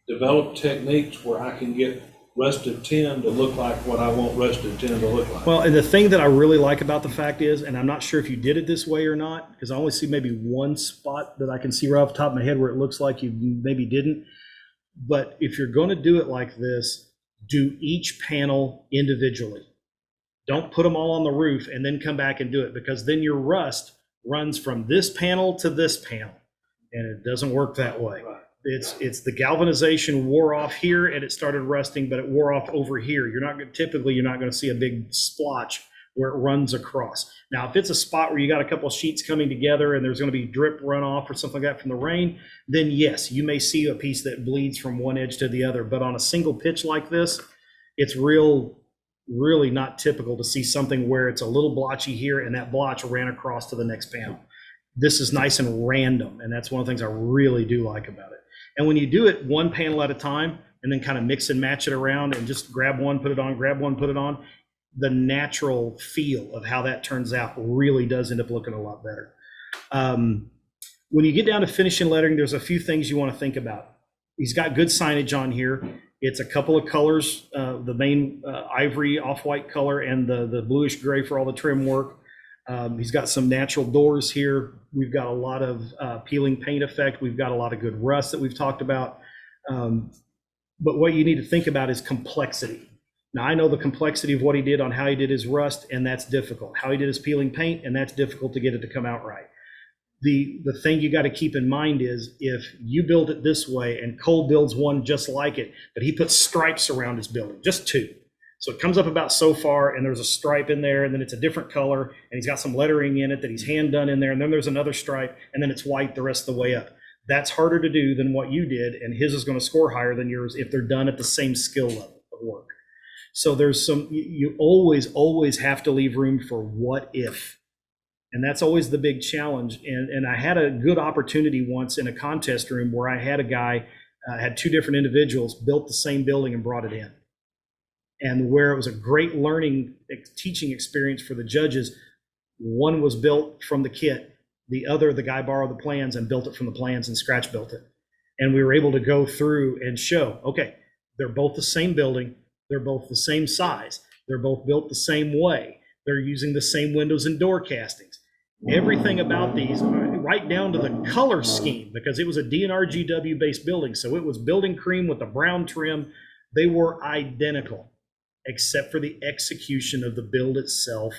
developed techniques where I can get rusted tin to look like what I want rusted tin to look like. Well, and the thing that I really like about the fact is, and I'm not sure if you did it this way or not, because I only see maybe one spot that I can see right off the top of my head where it looks like you maybe didn't. But if you're going to do it like this, do each panel individually. Don't put them all on the roof and then come back and do it, because then your rust runs from this panel to this panel, and it doesn't work that way. Right. It's the galvanization wore off here and it started rusting, but it wore off over here. You're not going to see a big splotch where it runs across. Now, if it's a spot where you got a couple of sheets coming together and there's going to be drip runoff or something like that from the rain, then yes, you may see a piece that bleeds from one edge to the other. But on a single pitch like this, it's really not typical to see something where it's a little blotchy here and that blotch ran across to the next panel. This is nice and random, and that's one of the things I really do like about it. And when you do it one panel at a time and then kind of mix and match it around and just grab one, put it on, grab one, put it on, the natural feel of how that turns out really does end up looking a lot better. When you get down to finishing lettering, there's a few things you want to think about. He's got good signage on here. It's a couple of colors, the main ivory off-white color and the bluish gray for all the trim work. He's got some natural doors here. We've got a lot of peeling paint effect. We've got a lot of good rust that we've talked about. But what you need to think about is complexity. Now, I know the complexity of what he did on how he did his rust, and that's difficult. How he did his peeling paint, and that's difficult to get it to come out right. The thing you got to keep in mind is if you build it this way and Cole builds one just like it, but he puts stripes around his building, just two. So it comes up about so far, and there's a stripe in there, and then it's a different color, and he's got some lettering in it that he's hand done in there, and then there's another stripe, and then it's white the rest of the way up. That's harder to do than what you did, and his is going to score higher than yours if they're done at the same skill level of work. So there's you always have to leave room for what if. And that's always the big challenge. And I had a good opportunity once in a contest room where I had a guy, had two different individuals, built the same building and brought it in. And where it was a great teaching experience for the judges, one was built from the kit. The guy borrowed the plans and built it from the plans and scratch built it. And we were able to go through and show, okay, they're both the same building. They're both the same size. They're both built the same way. They're using the same windows and door castings. Everything about these, right down to the color scheme, because it was a DNR-GW based building, so it was building cream with a brown trim. They were identical, except for the execution of the build itself.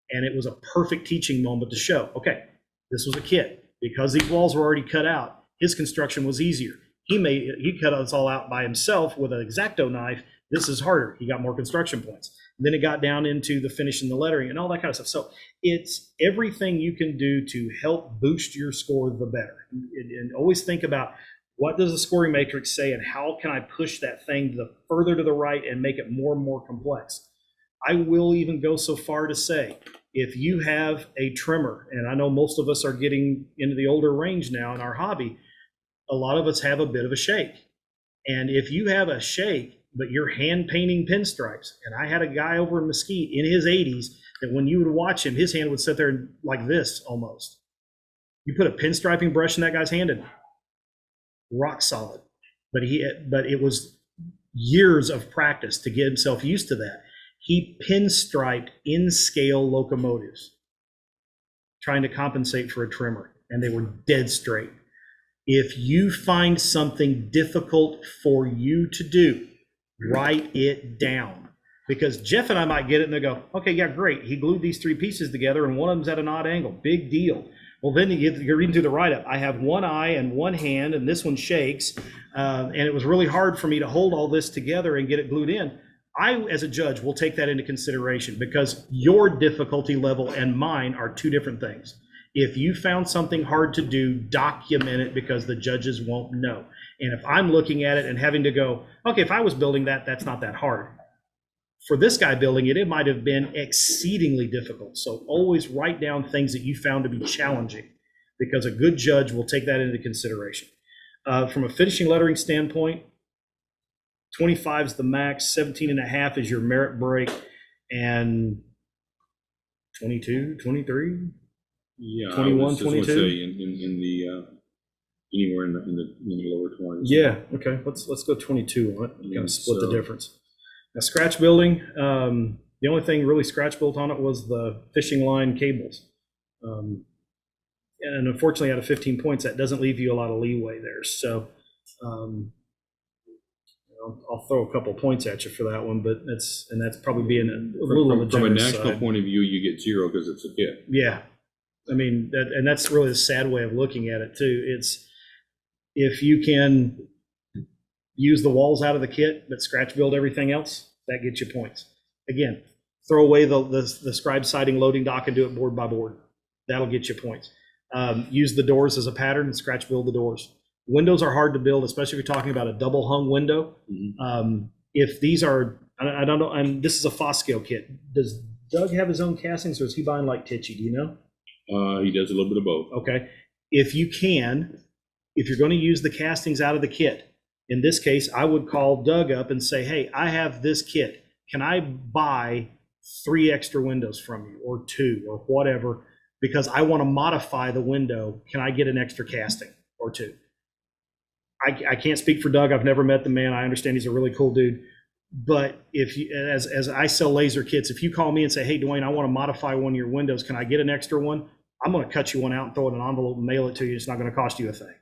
And it was a perfect teaching moment to show, okay, this was a kit. Because these walls were already cut out, his construction was easier. He cut us all out by himself with an X-Acto knife. This is harder. He got more construction points. And then it got down into the finishing, the lettering, and all that kind of stuff. So it's everything you can do to help boost your score, the better. And always think about, what does the scoring matrix say, and how can I push that thing further to the right and make it more and more complex? I will even go so far to say, if you have a trimmer, and I know most of us are getting into the older range now in our hobby, a lot of us have a bit of a shake. And if you have a shake, but you're hand painting pinstripes, and I had a guy over in Mesquite in his 80s that when you would watch him, his hand would sit there like this almost. You put a pinstriping brush in that guy's hand and rock solid. But it was years of practice to get himself used to that. He pinstriped in scale locomotives, trying to compensate for a trimmer, and they were dead straight. If you find something difficult for you to do, write it down. Because Jeff and I might get it and they go, okay, yeah, great. He glued these three pieces together and one of them's at an odd angle. Big deal. Well, then you're reading through the write-up. I have one eye and one hand, and this one shakes. And it was really hard for me to hold all this together and get it glued in. I, as a judge, will take that into consideration because your difficulty level and mine are two different things. If you found something hard to do, document it because the judges won't know. And if I'm looking at it and having to go, okay, if I was building that, that's not that hard. For this guy building it, it might have been exceedingly difficult. So always write down things that you found to be challenging because a good judge will take that into consideration. From a finishing lettering standpoint, 25 is the max, 17.5 is your merit break, and 22, 23? Yeah, 21, 22? I would say in the anywhere in the lower 20s. Yeah, okay, let's go 22 on it. Kind of split the So- difference. Now, scratch building, the only thing really scratch built on it was the fishing line cables. And unfortunately, out of 15 points, that doesn't leave you a lot of leeway there. So I'll throw a couple points at you for that one, but that's probably being a little on the From a generous national side. point of view, you get 0 because it's a hit. Yeah, I mean, that's really the sad way of looking at it too. It's if you can use the walls out of the kit, but scratch build everything else, that gets you points. Again, throw away the scribe siding loading dock and do it board by board. That'll get you points. Use the doors as a pattern and scratch build the doors. Windows are hard to build, especially if you're talking about a double hung window. Mhm. If these are, I don't know, and this is a Foscale kit. Does Doug have his own castings or is he buying like Tichy? Do you know? He does a little bit of both. Okay. If you're going to use the castings out of the kit, in this case, I would call Doug up and say, hey, I have this kit. Can I buy 3 extra windows from you or 2 or whatever? Because I want to modify the window. Can I get an extra casting or 2? I can't speak for Doug. I've never met the man. I understand he's a really cool dude. But if you, as I sell laser kits, if you call me and say, hey, Duane, I want to modify one of your windows. Can I get an extra one? I'm going to cut you one out and throw it in an envelope and mail it to you. It's not going to cost you a thing.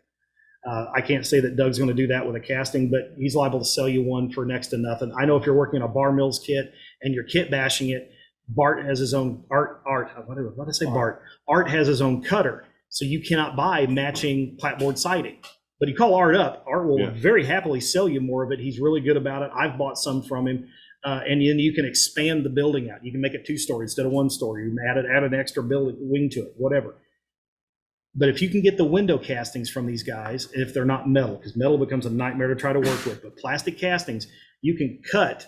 I can't say that Doug's going to do that with a casting, but he's liable to sell you one for next to nothing. I know if you're working on a Bar Mills kit and you're kit bashing it, Bart has his own Art has his own cutter. So you cannot buy matching clapboard siding. But you call Art up, Art will very happily sell you more of it. He's really good about it. I've bought some from him. And then you can expand the building out. You can make it 2-story instead of 1-story. You can add an extra building wing to it, whatever. But if you can get the window castings from these guys, if they're not metal, because metal becomes a nightmare to try to work with, but plastic castings, you can cut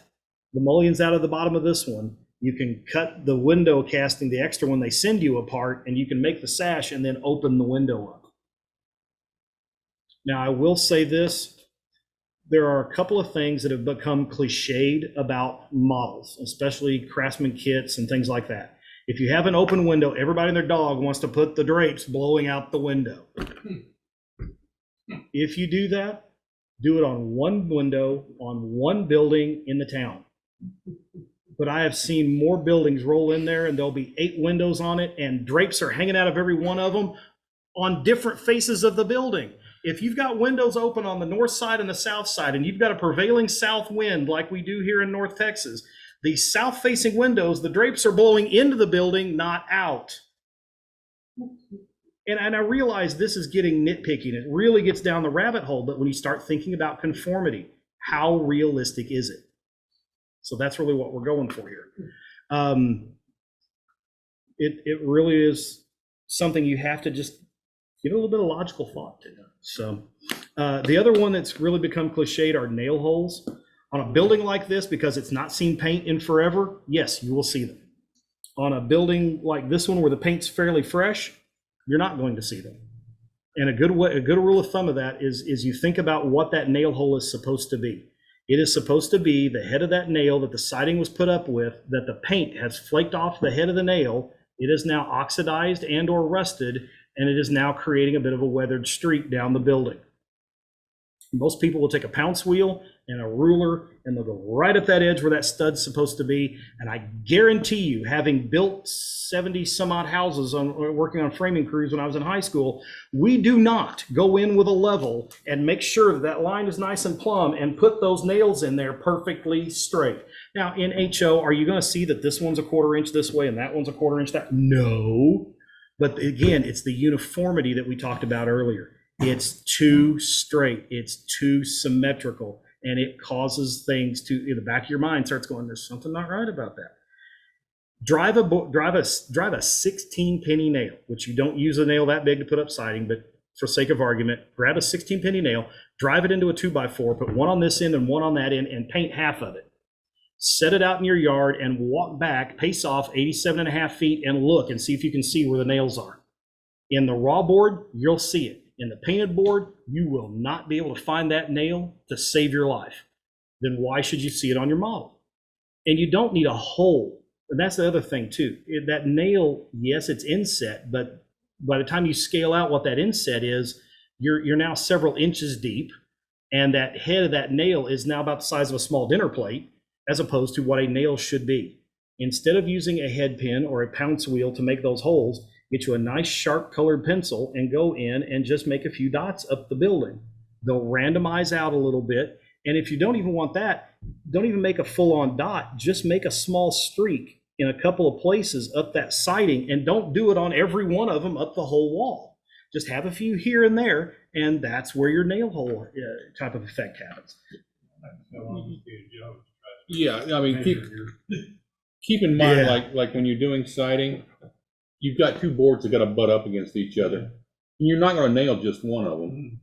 the mullions out of the bottom of this one. You can cut the window casting, the extra one they send you apart, and you can make the sash and then open the window up. Now, I will say this. There are a couple of things that have become cliched about models, especially Craftsman kits and things like that. If you have an open window, everybody and their dog wants to put the drapes blowing out the window. If you do that, Do it on one window, on one building in the town. But I have seen more buildings roll in there and there'll be 8 windows on it and drapes are hanging out of every one of them on different faces of the building. If you've got windows open on the north side and the south side, and you've got a prevailing south wind like we do here in North Texas, the south facing windows, the drapes are blowing into the building, not out. And I realize this is getting nitpicky, and it really gets down the rabbit hole, but when you start thinking about conformity, how realistic is it? So that's really what we're going for here. It really is something you have to just give a little bit of logical thought to. So the other one that's really become cliched are nail holes. On a building like this, because it's not seen paint in forever, yes, you will see them. On a building like this one where the paint's fairly fresh, you're not going to see them. And a good rule of thumb of that is you think about what that nail hole is supposed to be. It is supposed to be the head of that nail that the siding was put up with, that the paint has flaked off the head of the nail. It is now oxidized and or rusted, and it is now creating a bit of a weathered streak down the building. Most people will take a pounce wheel and a ruler and they'll go right at that edge where that stud's supposed to be. And I guarantee you, having built 70 some odd houses working on framing crews when I was in high school, we do not go in with a level and make sure that line is nice and plumb and put those nails in there perfectly straight. Now in HO, are you going to see that this one's a 1/4 inch this way and that one's a 1/4 inch that? No. But again, it's the uniformity that we talked about earlier. It's too straight, it's too symmetrical, and it causes things to, in the back of your mind, starts going, there's something not right about that. Drive a 16 penny nail, which you don't use a nail that big to put up siding, but for sake of argument, grab a 16 penny nail, drive it into a 2x4, put one on this end and one on that end, and paint half of it. Set it out in your yard and walk back, pace off 87.5 feet and look and see if you can see where the nails are. In the raw board, you'll see it. In the painted board, you will not be able to find that nail to save your life. Then why should you see it on your model? And you don't need a hole. And that's the other thing too. That nail, yes, it's inset, but by the time you scale out what that inset is, you're now several inches deep, and that head of that nail is now about the size of a small dinner plate, as opposed to what a nail should be. Instead of using a head pin or a pounce wheel to make those holes, get you a nice sharp colored pencil and go in and just make a few dots up the building. They'll randomize out a little bit. And if you don't even want that, don't even make a full-on dot, just make a small streak in a couple of places up that siding, and don't do it on every one of them up the whole wall. Just have a few here and there, and that's where your nail hole type of effect happens. Yeah, I mean, keep in mind, like when you're doing siding, you've got 2 boards that got to butt up against each other. And you're not going to nail just one of them.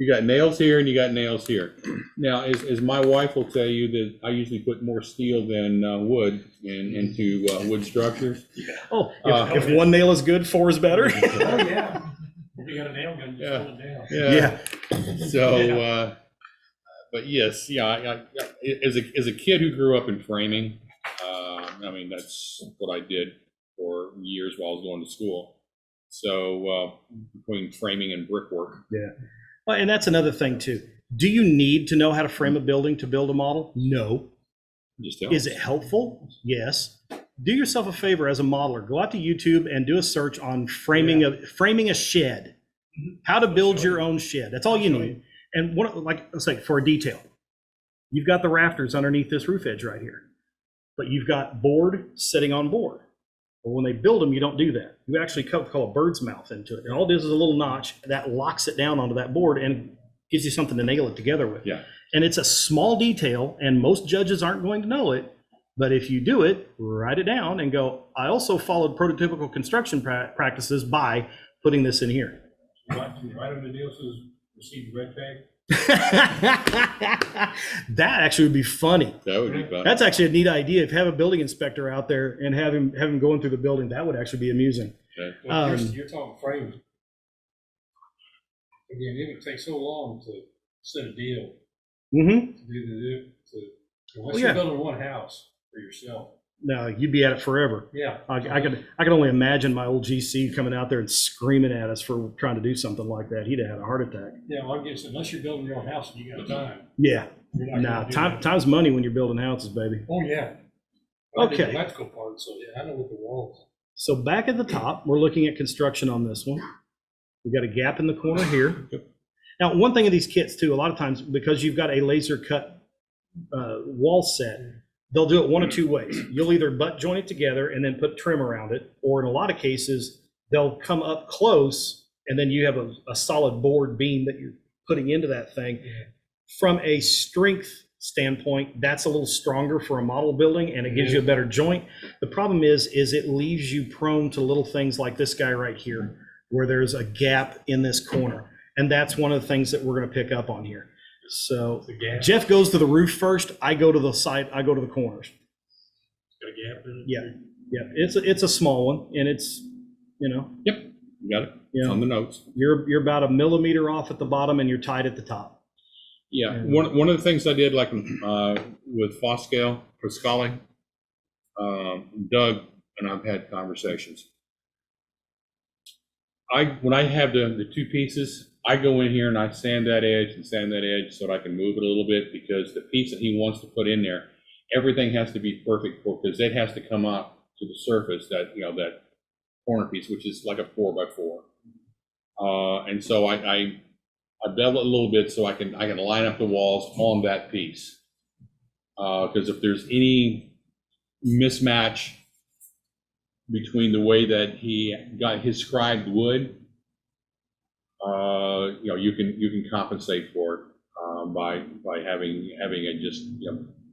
You got nails here and you got nails here. Now, as my wife will tell you, that I usually put more steel than wood into wood structures. Yeah. Oh, if one nail is good, 4 is better. Oh, yeah. If you got a nail gun, just pull it down. Yeah. So, but yes, yeah, as a kid who grew up in framing, I mean, that's what I did for years while I was going to school. So between framing and brickwork. Yeah. Well, and that's another thing too. Do you need to know how to frame a building to build a model? No. Just Is it helpful? Yes. Do yourself a favor as a modeler. Go out to YouTube and do a search on framing a shed. How to build your own shed. That's all you need. And let's say for a detail, you've got the rafters underneath this roof edge right here, but you've got board sitting on board. Well, when they build them, you don't do that. You actually call a bird's mouth into it. And all it is a little notch that locks it down onto that board and gives you something to nail it together with. Yeah. And it's a small detail, and most judges aren't going to know it. But if you do it, write it down and go, I also followed prototypical construction practices by putting this in here. Right on the deal says receive red tag. That actually would be funny. That would be fun. That's actually a neat idea. If you have a building inspector out there and have him going through the building, that would actually be amusing. Okay. Well, you're talking frames. Again, it would take so long to set a deal. Mm-hmm. Unless you're building one house for yourself. No, you'd be at it forever. Yeah. I could only imagine my old GC coming out there and screaming at us for trying to do something like that. He'd have had a heart attack. Yeah, well, I guess unless you're building your own house and you got time. Yeah. you're not Nah, gonna do time, that. time's money when you're building houses, baby. Oh, yeah. I did Okay. the electrical part, so yeah, I know what the walls. So back at the top, we're looking at construction on this one. We've got a gap in the corner here. Now, one thing in these kits too, a lot of times, because you've got a laser cut wall set, they'll do it one of two ways. You'll either butt joint it together and then put trim around it, or in a lot of cases, they'll come up close and then you have a solid board beam that you're putting into that thing. From a strength standpoint, that's a little stronger for a model building and it gives you a better joint. The problem is it leaves you prone to little things like this guy right here, where there's a gap in this corner. And that's one of the things that we're going to pick up on here. So Jeff goes to the roof first. I go to the side. I go to the corners. Got a gap in it? Yeah. Yeah. It's a small one, and it's, you know. Yep, you got it. You know, On the notes. You're about a millimeter off at the bottom, and you're tight at the top. Yeah, And- one of the things I did, like with Foscale, Doug and I've had conversations. When I have the two pieces, I go in here and I sand that edge so that I can move it a little bit, because the piece that he wants to put in there, everything has to be perfect because it has to come up to the surface, that corner piece, which is like a 4x4. And so I bevel it a little bit so I can line up the walls on that piece. Because if there's any mismatch between the way that he got his scribed wood, you can compensate for it by having it just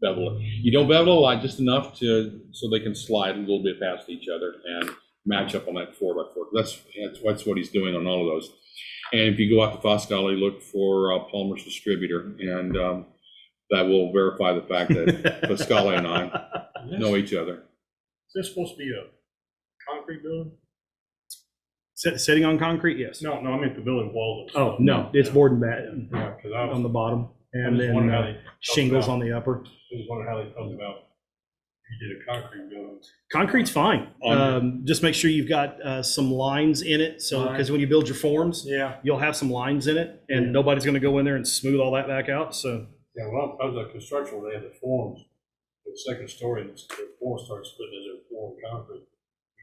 bevel it. You don't bevel a lot, just enough so they can slide a little bit past each other and match up on that 4x4. That's what he's doing on all of those. And if you go out to Foscale, look for Palmer's Distributor, and that will verify the fact that Foscale and I know each other. Is this supposed to be a concrete building? Sitting on concrete, yes. No, I meant the building walls. Oh, no, it's board and bat Yeah, because I on the bottom, I and was wondering how then they shingles about- on the upper. was wondering how they felt about if you did a concrete building. Concrete's fine. Just make sure you've got some lines in it. So, because when you build your forms, Yeah. you'll have some lines in it, and nobody's going to go in there and smooth all that back out. So, Yeah, well, I was at construction where they had the forms, the second story, the form started splitting as a form concrete.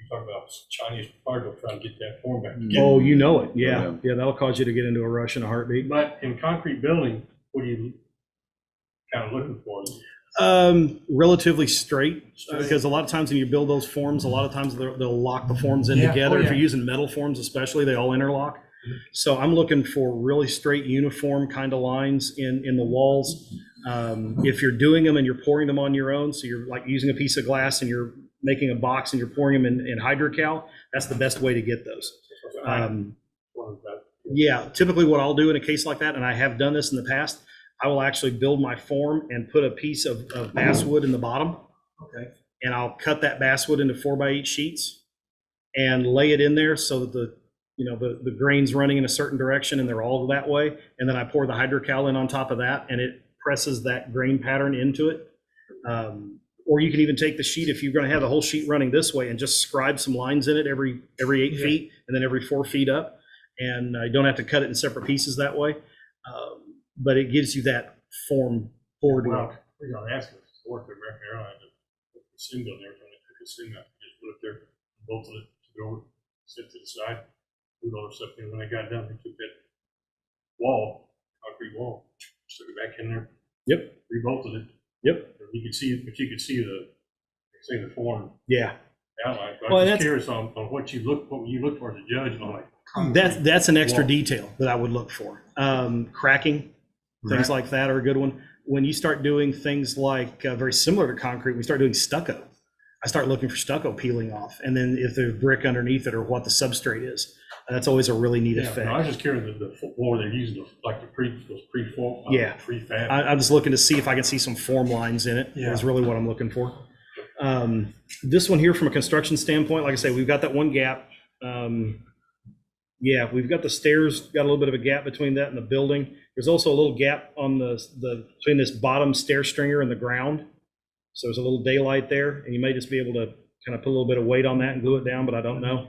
You talk about Chinese cargo trying to get that form back together. oh, you know it. Yeah. Yeah, that'll cause you to get into a rush in a heartbeat. But in concrete building, what are you kind of looking for? Relatively straight, because a lot of times when you build those forms, a lot of times they'll lock the forms in Yeah. together. Oh, If yeah. you're using metal forms especially, they all interlock. So I'm looking for really straight, uniform kind of lines in the walls. If you're doing them and you're pouring them on your own, so you're like using a piece of glass and you're making a box and you're pouring them in hydrocal, that's the best way to get those. Yeah, typically what I'll do in a case like that, and I have done this in the past, I will actually build my form and put a piece of basswood in the bottom. Okay. And I'll cut that basswood into 4x8 sheets and lay it in there so that the grain's running in a certain direction and they're all that way. And then I pour the hydrocal in on top of that and it presses that grain pattern into it. Or you can even take the sheet, if you're going to have the whole sheet running this way, and just scribe some lines in it every 8 feet and then every 4 feet up. And you don't have to cut it in separate pieces that way. But it gives you that form board look. Well, we're going to ask us to work the record airline to assume down there, to assume that, just put it there, bolted it to go, sit to the side, put all the stuff in. When they got done, they took that wall, concrete wall, stuck it back in there. Yep. Rebolted it. Yep. You could see, but you could see the form Yeah. outline. But Well, I'm that's- just curious on what you look for as a judge, and I'm like. That's an extra wall. detail that I would look for. Cracking, things like that are a good one. When you start doing things like very similar to concrete, we start doing stucco. I start looking for stucco peeling off, and then if there's brick underneath it or what the substrate is, that's always a really neat effect. No, I was just curious the floor they're using, like those pre-form, Yeah. prefab. I'm just looking to see if I can see some form lines in it. Yeah. Is really what I'm looking for. This one here, from a construction standpoint, like I say, we've got that one gap. Yeah, we've got the stairs, got a little bit of a gap between that and the building. There's also a little gap on the between this bottom stair stringer and the ground. So there's a little daylight there, and you may just be able to kind of put a little bit of weight on that and glue it down, but I don't know.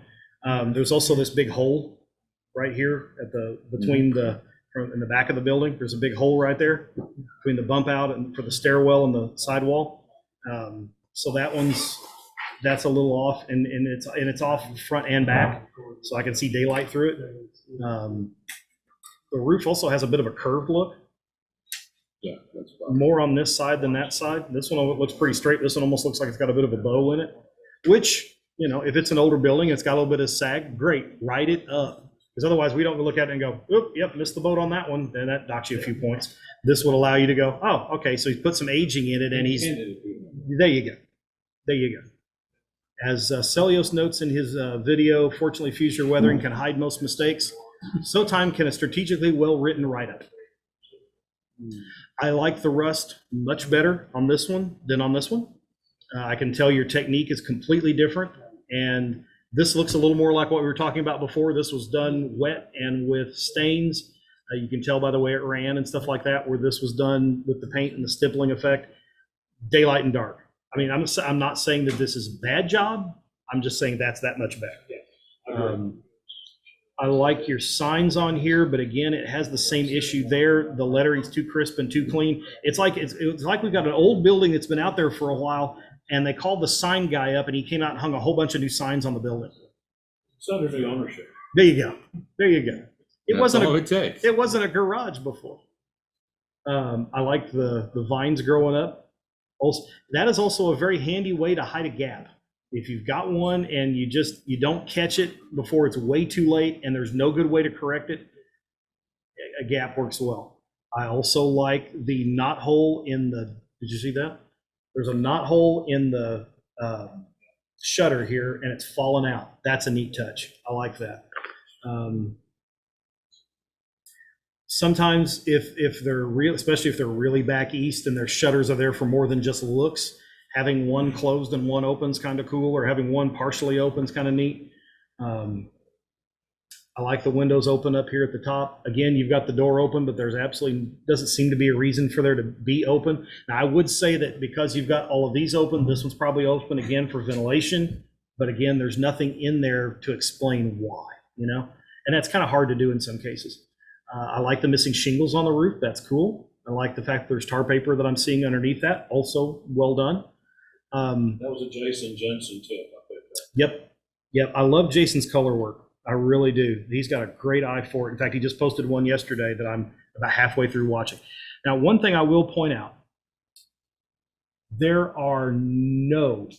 There's also this big hole right here at the between the in the back of the building. There's a big hole right there between the bump out and for the stairwell and the sidewall. So that's a little off, and it's off front and back, so I can see daylight through it. The roof also has a bit of a curved look, Yeah, that's fine. more on this side than that side. This one looks pretty straight. This one almost looks like it's got a bit of a bow in it, which, you know, if it's an older building, it's got a little bit of sag, great, write it up. Because otherwise we don't look at it and go, oop, yep, missed the boat on that one. Then that docks you a few points. This would allow you to go, oh, okay, so he's put some aging in it and he's, there you go. There you go. As Celios notes in his video, fortunately, future weathering can hide most mistakes. So time can a strategically well-written write-up. I like the rust much better on this one than on this one. I can tell your technique is completely different, and this looks a little more like what we were talking about before. This was done wet and with stains. You can tell by the way it ran and stuff like that, where this was done with the paint and the stippling effect, daylight and dark. I mean, I'm not saying that this is a bad job. I'm just saying that's that much better. I like your signs on here, but again, it has the same issue there. The lettering's too crisp and too clean. It's like we've got an old building that's been out there for a while, and they called the sign guy up, and he came out and hung a whole bunch of new signs on the building. It's under the ownership. There you go. There you go. It That's wasn't all a, it takes. it wasn't a garage before. I like the vines growing up. Also, that is also a very handy way to hide a gap. If you've got one and you don't catch it before it's way too late and there's no good way to correct it, a gap works well. I also like the knot hole in the, did you see that? There's a knot hole in the shutter here and it's fallen out. That's a neat touch. I like that. Sometimes if they're real, especially if they're really back east and their shutters are there for more than just looks, having one closed and one open is kind of cool, or having one partially open is kind of neat. I like the windows open up here at the top. Again, you've got the door open, but there's absolutely doesn't seem to be a reason for there to be open. Now, I would say that because you've got all of these open, this one's probably open again for ventilation. But again, there's nothing in there to explain why, you know? And that's kind of hard to do in some cases. I like the missing shingles on the roof. That's cool. I like the fact there's tar paper that I'm seeing underneath that. Also well done. That was a Jason Jensen tip. I picked that. Yep. I love Jason's color work. I really do. He's got a great eye for it. In fact, he just posted one yesterday that I'm about halfway through watching. Now, one thing I will point out, there are no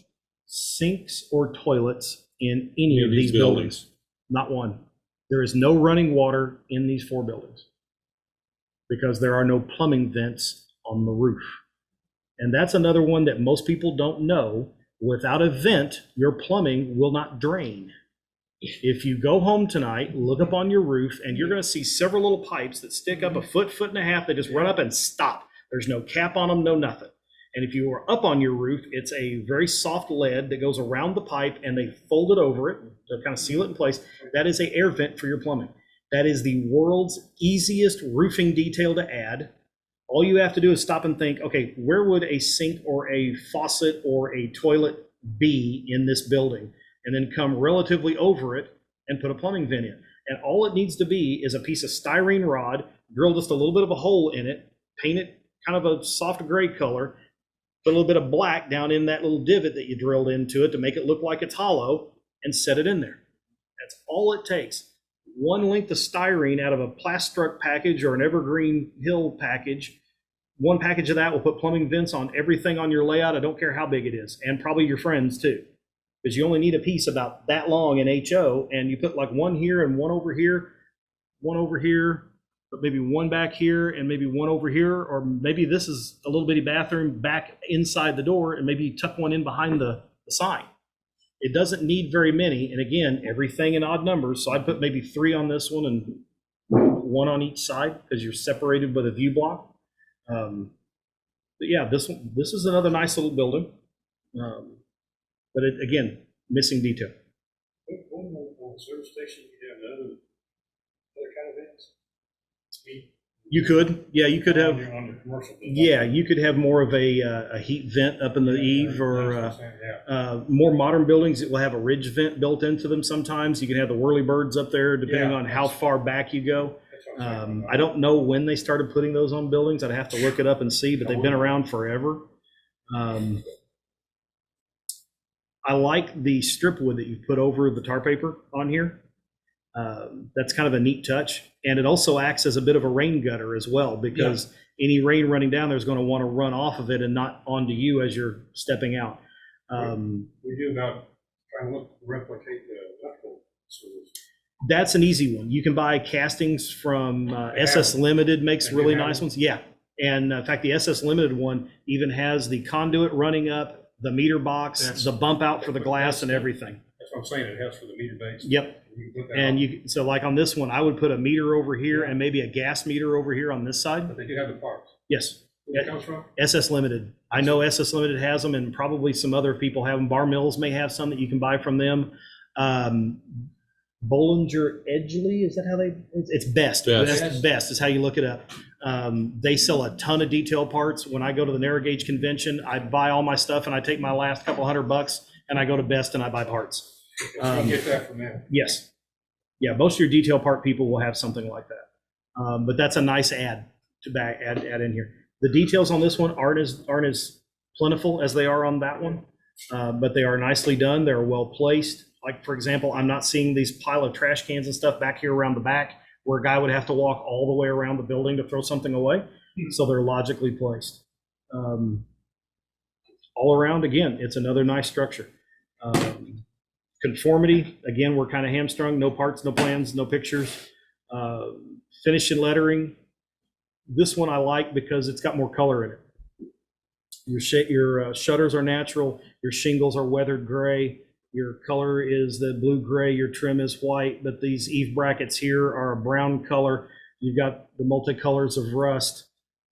sinks or toilets in any of these buildings. Not one. There is no running water in these 4 buildings because there are no plumbing vents on the roof. And that's another one that most people don't know. Without a vent, your plumbing will not drain. If you go home tonight, look up on your roof, and you're going to see several little pipes that stick up a foot, foot and a half. They just run up and stop. There's no cap on them, no nothing. And if you are up on your roof, it's a very soft lead that goes around the pipe, and they fold it over it to kind of seal it in place. That is an air vent for your plumbing. That is the world's easiest roofing detail to add. All you have to do is stop and think, okay, where would a sink or a faucet or a toilet be in this building? And then come relatively over it and put a plumbing vent in. And all it needs to be is a piece of styrene rod, drill just a little bit of a hole in it, paint it kind of a soft gray color, put a little bit of black down in that little divot that you drilled into it to make it look like it's hollow, and set it in there. That's all it takes. One length of styrene out of a Plastruct package or an Evergreen Hill package. One package of that will put plumbing vents on everything on your layout. I don't care how big it is, and probably your friends too, because you only need a piece about that long in HO, and you put like one here and one over here, but maybe one back here and maybe one over here, or maybe this is a little bitty bathroom back inside the door, and maybe you tuck one in behind the sign. It doesn't need very many, and again, everything in odd numbers. So I'd put maybe 3 on this one and 1 on each side because you're separated by the view block. But yeah, this is another nice little building. But again, missing detail. On the service station, you have the other kind of vents. You could, yeah, you could have, On the commercial building. yeah, you could have more of a heat vent up in the eave, or That's what I'm saying, yeah. more modern buildings, it will have a ridge vent built into them sometimes. You can have the whirlybirds up there depending Yeah, on how far back you go. That's what I'm saying. I don't know when they started putting those on buildings. I'd have to look it up and see, but they've been around forever. I like the strip wood that you put over the tar paper on here. That's kind of a neat touch. And it also acts as a bit of a rain gutter as well, because any rain running down there is going to want to run off of it and not onto you as you're stepping out. We do about trying to replicate the electrical service. That's an easy one. You can buy castings from SS Limited, makes They really have nice them? ones. Yeah. And in fact, the SS Limited one even has the conduit running up, the meter box, That's- the bump out for the glass and everything. That's what I'm saying, it has for the meter base. Yep. You can put that And on. so like on this one, I would put a meter over here Yeah. and maybe a gas meter over here on this side. But they do have the parts. Yes. Where it comes from? SS Limited. I know SS Limited has them, and probably some other people have them. Bar Mills may have some that you can buy from them. Bollinger Edgley, is that how they? It's Best. Best. Best is how you look it up. They sell a ton of detail parts. When I go to the narrow gauge convention, I buy all my stuff and I take my last couple $100 and I go to Best and I buy parts. You can get that from them. Yes. Yeah, most of your detail part people will have something like that. But that's a nice add to add in here. The details on this one aren't as plentiful as they are on that one, but they are nicely done. They're well placed. Like, for example, I'm not seeing these pile of trash cans and stuff back here around the back where a guy would have to walk all the way around the building to throw something away. So they're logically placed. All around, again, it's another nice structure. Conformity, again, we're kind of hamstrung. No parts, no plans, no pictures. Finish and lettering. This one I like because it's got more color in it. Your shutters are natural. Your shingles are weathered gray. Your color is the blue gray. Your trim is white, but these eave brackets here are a brown color. You've got the multicolors of rust.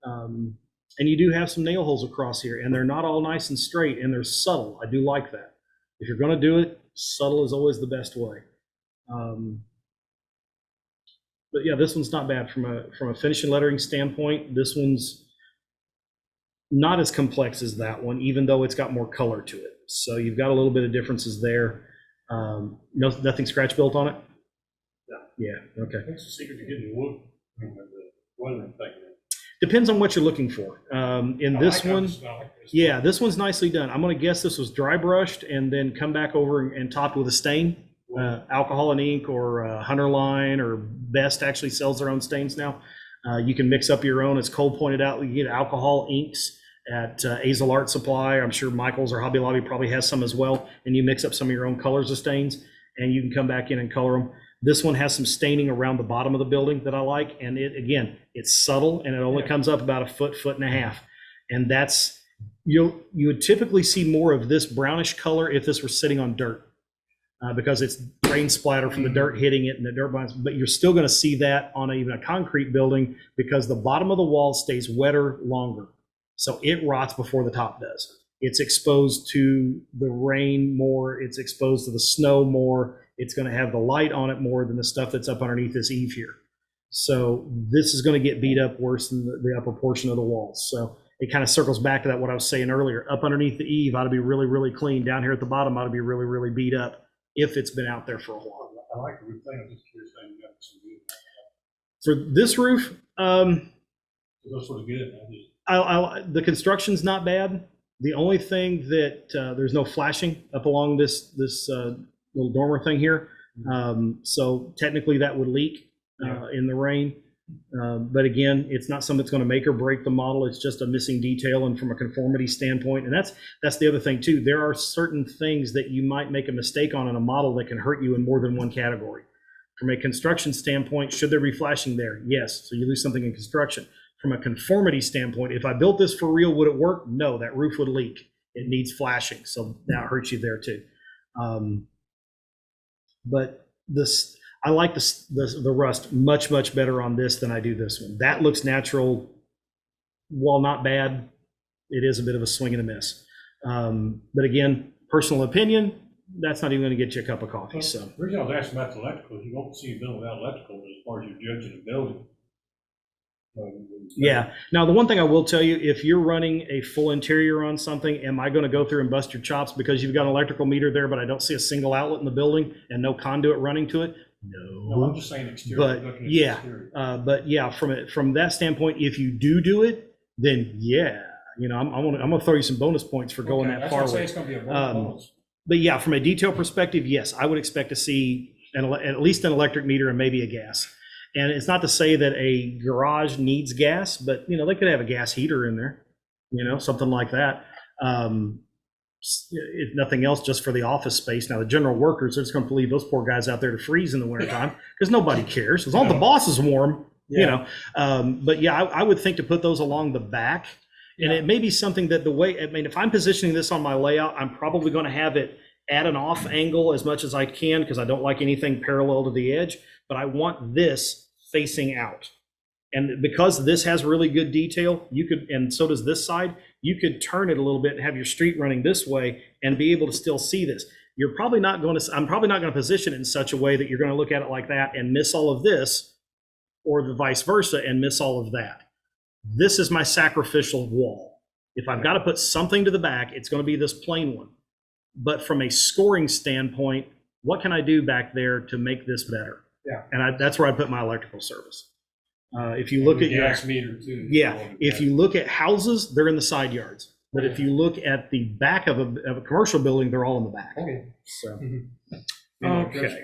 And you do have some nail holes across here, and they're not all nice and straight, and they're subtle. I do like that. If you're going to do it, subtle is always the best way. But yeah, this one's not bad from a finish and lettering standpoint. This one's not as complex as that one, even though it's got more color to it. So you've got a little bit of differences there. Nothing scratch built on it? No. Yeah, okay. That's the secret to getting wood. The weathering thing. Depends on what you're looking for. In this one, I like this. yeah, this one's nicely done. I'm going to guess this was dry brushed and then come back over and topped with a stain, alcohol and ink, or Hunter Line, or Best actually sells their own stains now. You can mix up your own. As Cole pointed out, you get alcohol inks at Azel Art Supply. I'm sure Michael's or Hobby Lobby probably has some as well. And you mix up some of your own colors of stains, and you can come back in and color them. This one has some staining around the bottom of the building that I like. And it's subtle, and it only comes up about a foot and a half. And that's, you would typically see more of this brownish color if this were sitting on dirt, because it's rain splatter from the dirt hitting it and the dirt binds. But you're still going to see that on even a concrete building, because the bottom of the wall stays wetter longer. So it rots before the top does. It's exposed to the rain more. It's exposed to the snow more. It's going to have the light on it more than the stuff that's up underneath this eave here. So this is going to get beat up worse than the upper portion of the walls. So it kind of circles back to that, what I was saying earlier. Up underneath the eave ought to be really, really clean. Down here at the bottom ought to be really, really beat up if it's been out there for a while. I like the roof thing. I'm just curious how you got some good. For this roof, Those sort of good. the construction's not bad. The only thing that there's no flashing up along this little dormer thing here. So technically that would leak in the rain. But again, it's not something that's going to make or break the model. It's just a missing detail, and from a conformity standpoint. And that's the other thing too. There are certain things that you might make a mistake on in a model that can hurt you in more than one category. From a construction standpoint, should there be flashing there? Yes. So you lose something in construction. From a conformity standpoint, if I built this for real, would it work? No, that roof would leak. It needs flashing. So that hurts you there too. But this, I like the rust much, much better on this than I do this one. That looks natural. While not bad, it is a bit of a swing and a miss. But again, personal opinion, that's not even going to get you a cup of coffee. So The reason I was asking about the electrical is you won't see a building without electrical as far as you're judging a building. Yeah. Now, the one thing I will tell you, if you're running a full interior on something, am I going to go through and bust your chops because you've got an electrical meter there, but I don't see a single outlet in the building and no conduit running to it? No, I'm just saying exterior. But looking at the yeah, exterior. from that standpoint, if you do it, then yeah, I'm gonna throw you some bonus points for going Okay, that that's why far I say away. it's gonna be a bonus. But yeah, from a detail perspective, yes, I would expect to see at least an electric meter and maybe a gas. And it's not to say that a garage needs gas, but they could have a gas heater in there, something like that. If nothing else, just for the office space. Now, the general workers, they're just going to leave those poor guys out there to freeze in the wintertime because nobody cares. As long as the boss is warm, But yeah, I would think to put those along the back. And it may be something that if I'm positioning this on my layout, I'm probably going to have it at an off angle as much as I can because I don't like anything parallel to the edge, but I want this facing out. And because this has really good detail, and so does this side, you could turn it a little bit and have your street running this way and be able to still see this. I'm probably not going to position it in such a way that you're going to look at it like that and miss all of this, or the vice versa and miss all of that. This is my sacrificial wall. If I've got to put something to the back, it's going to be this plain one. But from a scoring standpoint, what can I do back there to make this better? Yeah. And that's where I put my electrical service. If you look at gas meter too. if you look at houses, they're in the side yards. But if you look at the back of a commercial building, they're all in the back. Okay. So, Okay.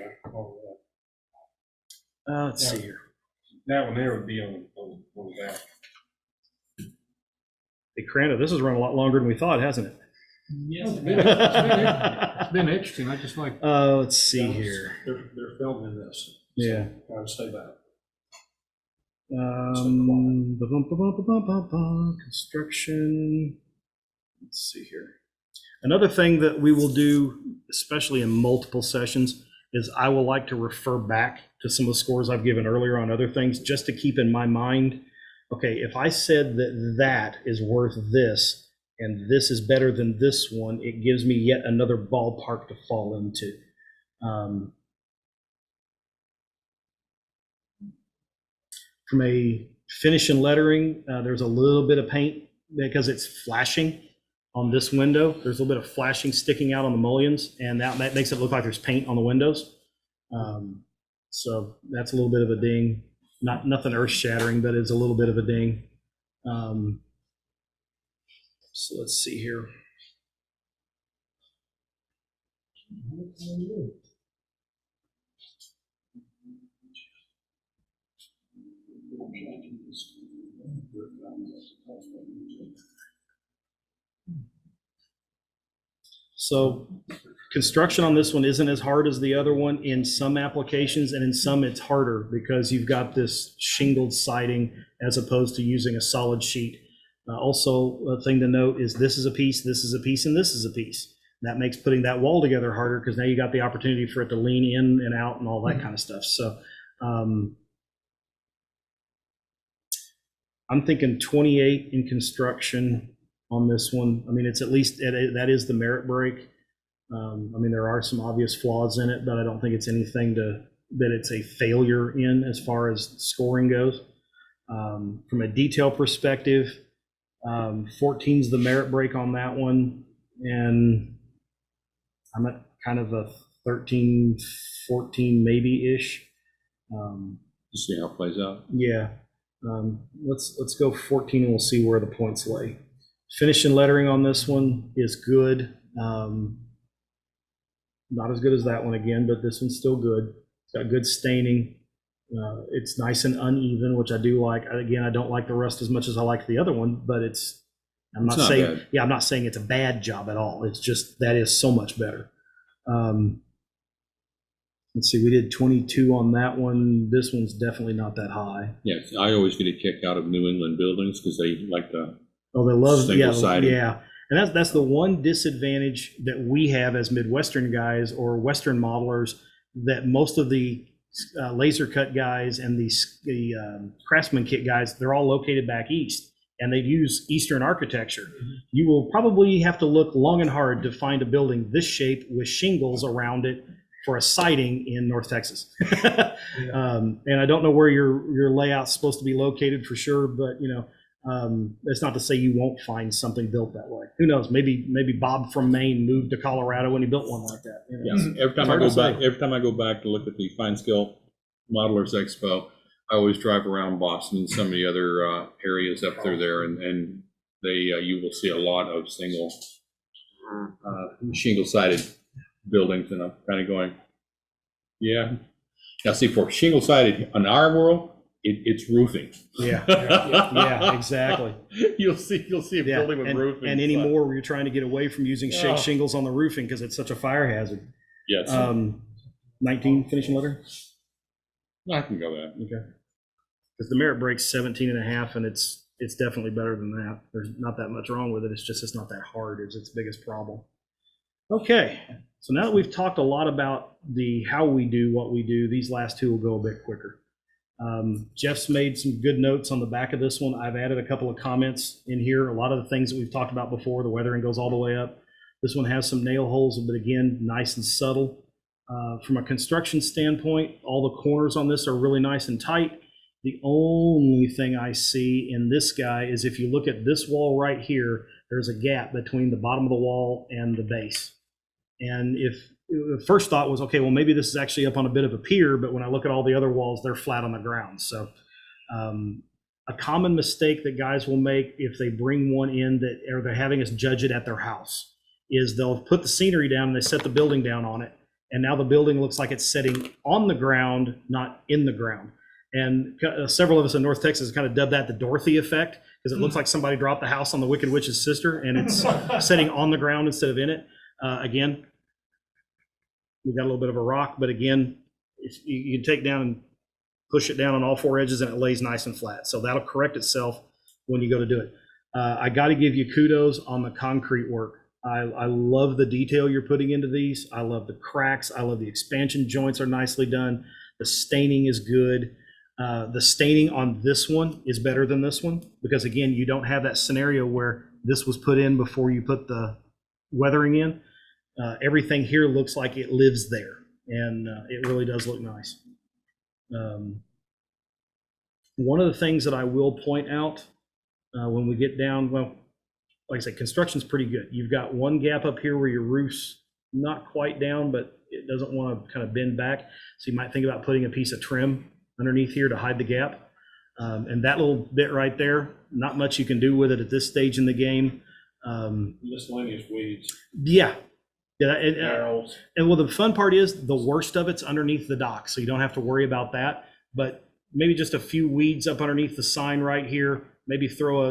let's see here. That one there would be on the back. Hey, Cranda, this has run a lot longer than we thought, hasn't it? Yeah, it's been interesting. I just like. Let's see here. They're filming this. Yeah. Try to stay back. Construction. Let's see here. Another thing that we will do, especially in multiple sessions, is I will like to refer back to some of the scores I've given earlier on other things, just to keep in my mind, okay, if I said that is worth this, and this is better than this one, it gives me yet another ballpark to fall into. From a finish and lettering, there's a little bit of paint because it's flashing on this window. There's a little bit of flashing sticking out on the mullions, and that makes it look like there's paint on the windows. So that's a little bit of a ding. Nothing earth shattering, but it's a little bit of a ding. So let's see here. So construction on this one isn't as hard as the other one in some applications, and in some it's harder because you've got this shingled siding as opposed to using a solid sheet. Also, a thing to note is this is a piece, this is a piece, and this is a piece. That makes putting that wall together harder because now you got the opportunity for it to lean in and out and all that kind of stuff. So I'm thinking 28 in construction on this one. I mean, it's at least, that is the merit break. I mean, there are some obvious flaws in it, but I don't think it's anything that it's a failure in as far as scoring goes. From a detail perspective, 14 is the merit break on that one. And I'm at kind of a 13, 14 maybe-ish. Just see how it plays out. Yeah. Let's go 14 and we'll see where the points lay. Finish and lettering on this one is good. Not as good as that one again, but this one's still good. It's got good staining. It's nice and uneven, which I do like. Again, I don't like the rust as much as I like the other one, but I'm not saying it's a bad job at all. It's just that is so much better. Let's see, we did 22 on that one. This one's definitely not that high. Yes, I always get a kick out of New England buildings because they like the they love single siding. Yeah. And that's the one disadvantage that we have as Midwestern guys or Western modelers, that most of the laser cut guys and the craftsman kit guys, they're all located back east and they use Eastern architecture. Mm-hmm. You will probably have to look long and hard to find a building this shape with shingles around it for a siding in North Texas. And I don't know where your layout's supposed to be located for sure, but it's not to say you won't find something built that way. Who knows? Maybe Bob from Maine moved to Colorado when he built one like that. Yes. Every time I go back to look at the Fine Skill Modelers Expo, I always drive around Boston and some of the other areas up there, and they you will see a lot of single shingle-sided buildings, and I'm kind of going, yeah. Now, see, for shingle-sided on our world, it's roofing. Yeah, exactly. You'll see a building with roofing. And anymore, where you're trying to get away from using shake shingles on the roofing because it's such a fire hazard. Yes. 19 finishing letter. I can go that. Okay. Because the merit break's 17 and a half, and it's definitely better than that. There's not that much wrong with it. It's not that hard. It's its biggest problem. Okay. So now that we've talked a lot about how we do what we do, these last two will go a bit quicker. Jeff's made some good notes on the back of this one. I've added a couple of comments in here. A lot of the things that we've talked about before, the weathering goes all the way up. This one has some nail holes, but again, nice and subtle. From a construction standpoint, all the corners on this are really nice and tight. The only thing I see in this guy is if you look at this wall right here, there's a gap between the bottom of the wall and the base. And if the first thought was, okay, well, maybe this is actually up on a bit of a pier, but when I look at all the other walls, they're flat on the ground. So a common mistake that guys will make if they bring one in or they're having us judge it at their house is they'll put the scenery down and they set the building down on it. And now the building looks like it's sitting on the ground, not in the ground. And several of us in North Texas kind of dubbed that the Dorothy effect, because it looks like somebody dropped the house on the Wicked Witch's sister and it's sitting on the ground instead of in it. Again, we got a little bit of a rock, but again, if you can take down and push it down on all four edges and it lays nice and flat. So that'll correct itself when you go to do it. I got to give you kudos on the concrete work. I love the detail you're putting into these. I love the cracks. I love the expansion joints are nicely done. The staining is good. The staining on this one is better than this one because, again, you don't have that scenario where this was put in before you put the weathering in. Everything here looks like it lives there, and it really does look nice. One of the things that I will point out when we get down, well, like I said, construction's pretty good. You've got one gap up here where your roof's not quite down, but it doesn't want to kind of bend back. So you might think about putting a piece of trim underneath here to hide the gap. And that little bit right there, not much you can do with it at this stage in the game. Miscellaneous weeds. Yeah. Barrels. And well, the fun part is the worst of it's underneath the dock, so you don't have to worry about that. But maybe just a few weeds up underneath the sign right here. Maybe throw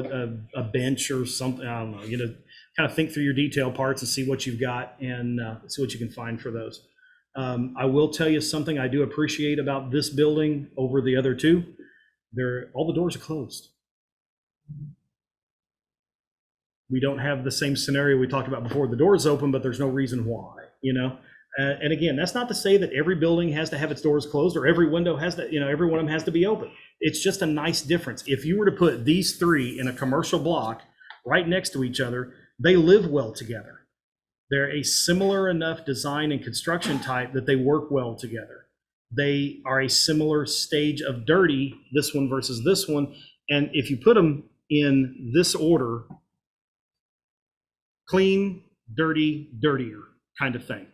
a bench or something. I don't know. Kind of think through your detail parts and see what you've got and see what you can find for those. I will tell you something I do appreciate about this building over the other two. All the doors are closed. We don't have the same scenario we talked about before. The door's open, but there's no reason why, And again, that's not to say that every building has to have its doors closed or every window has to, every one of them has to be open. It's just a nice difference. If you were to put these three in a commercial block right next to each other, they live well together. They're a similar enough design and construction type that they work well together. They are a similar stage of dirty, this one versus this one. And if you put them in this order, clean, dirty, dirtier kind of thing.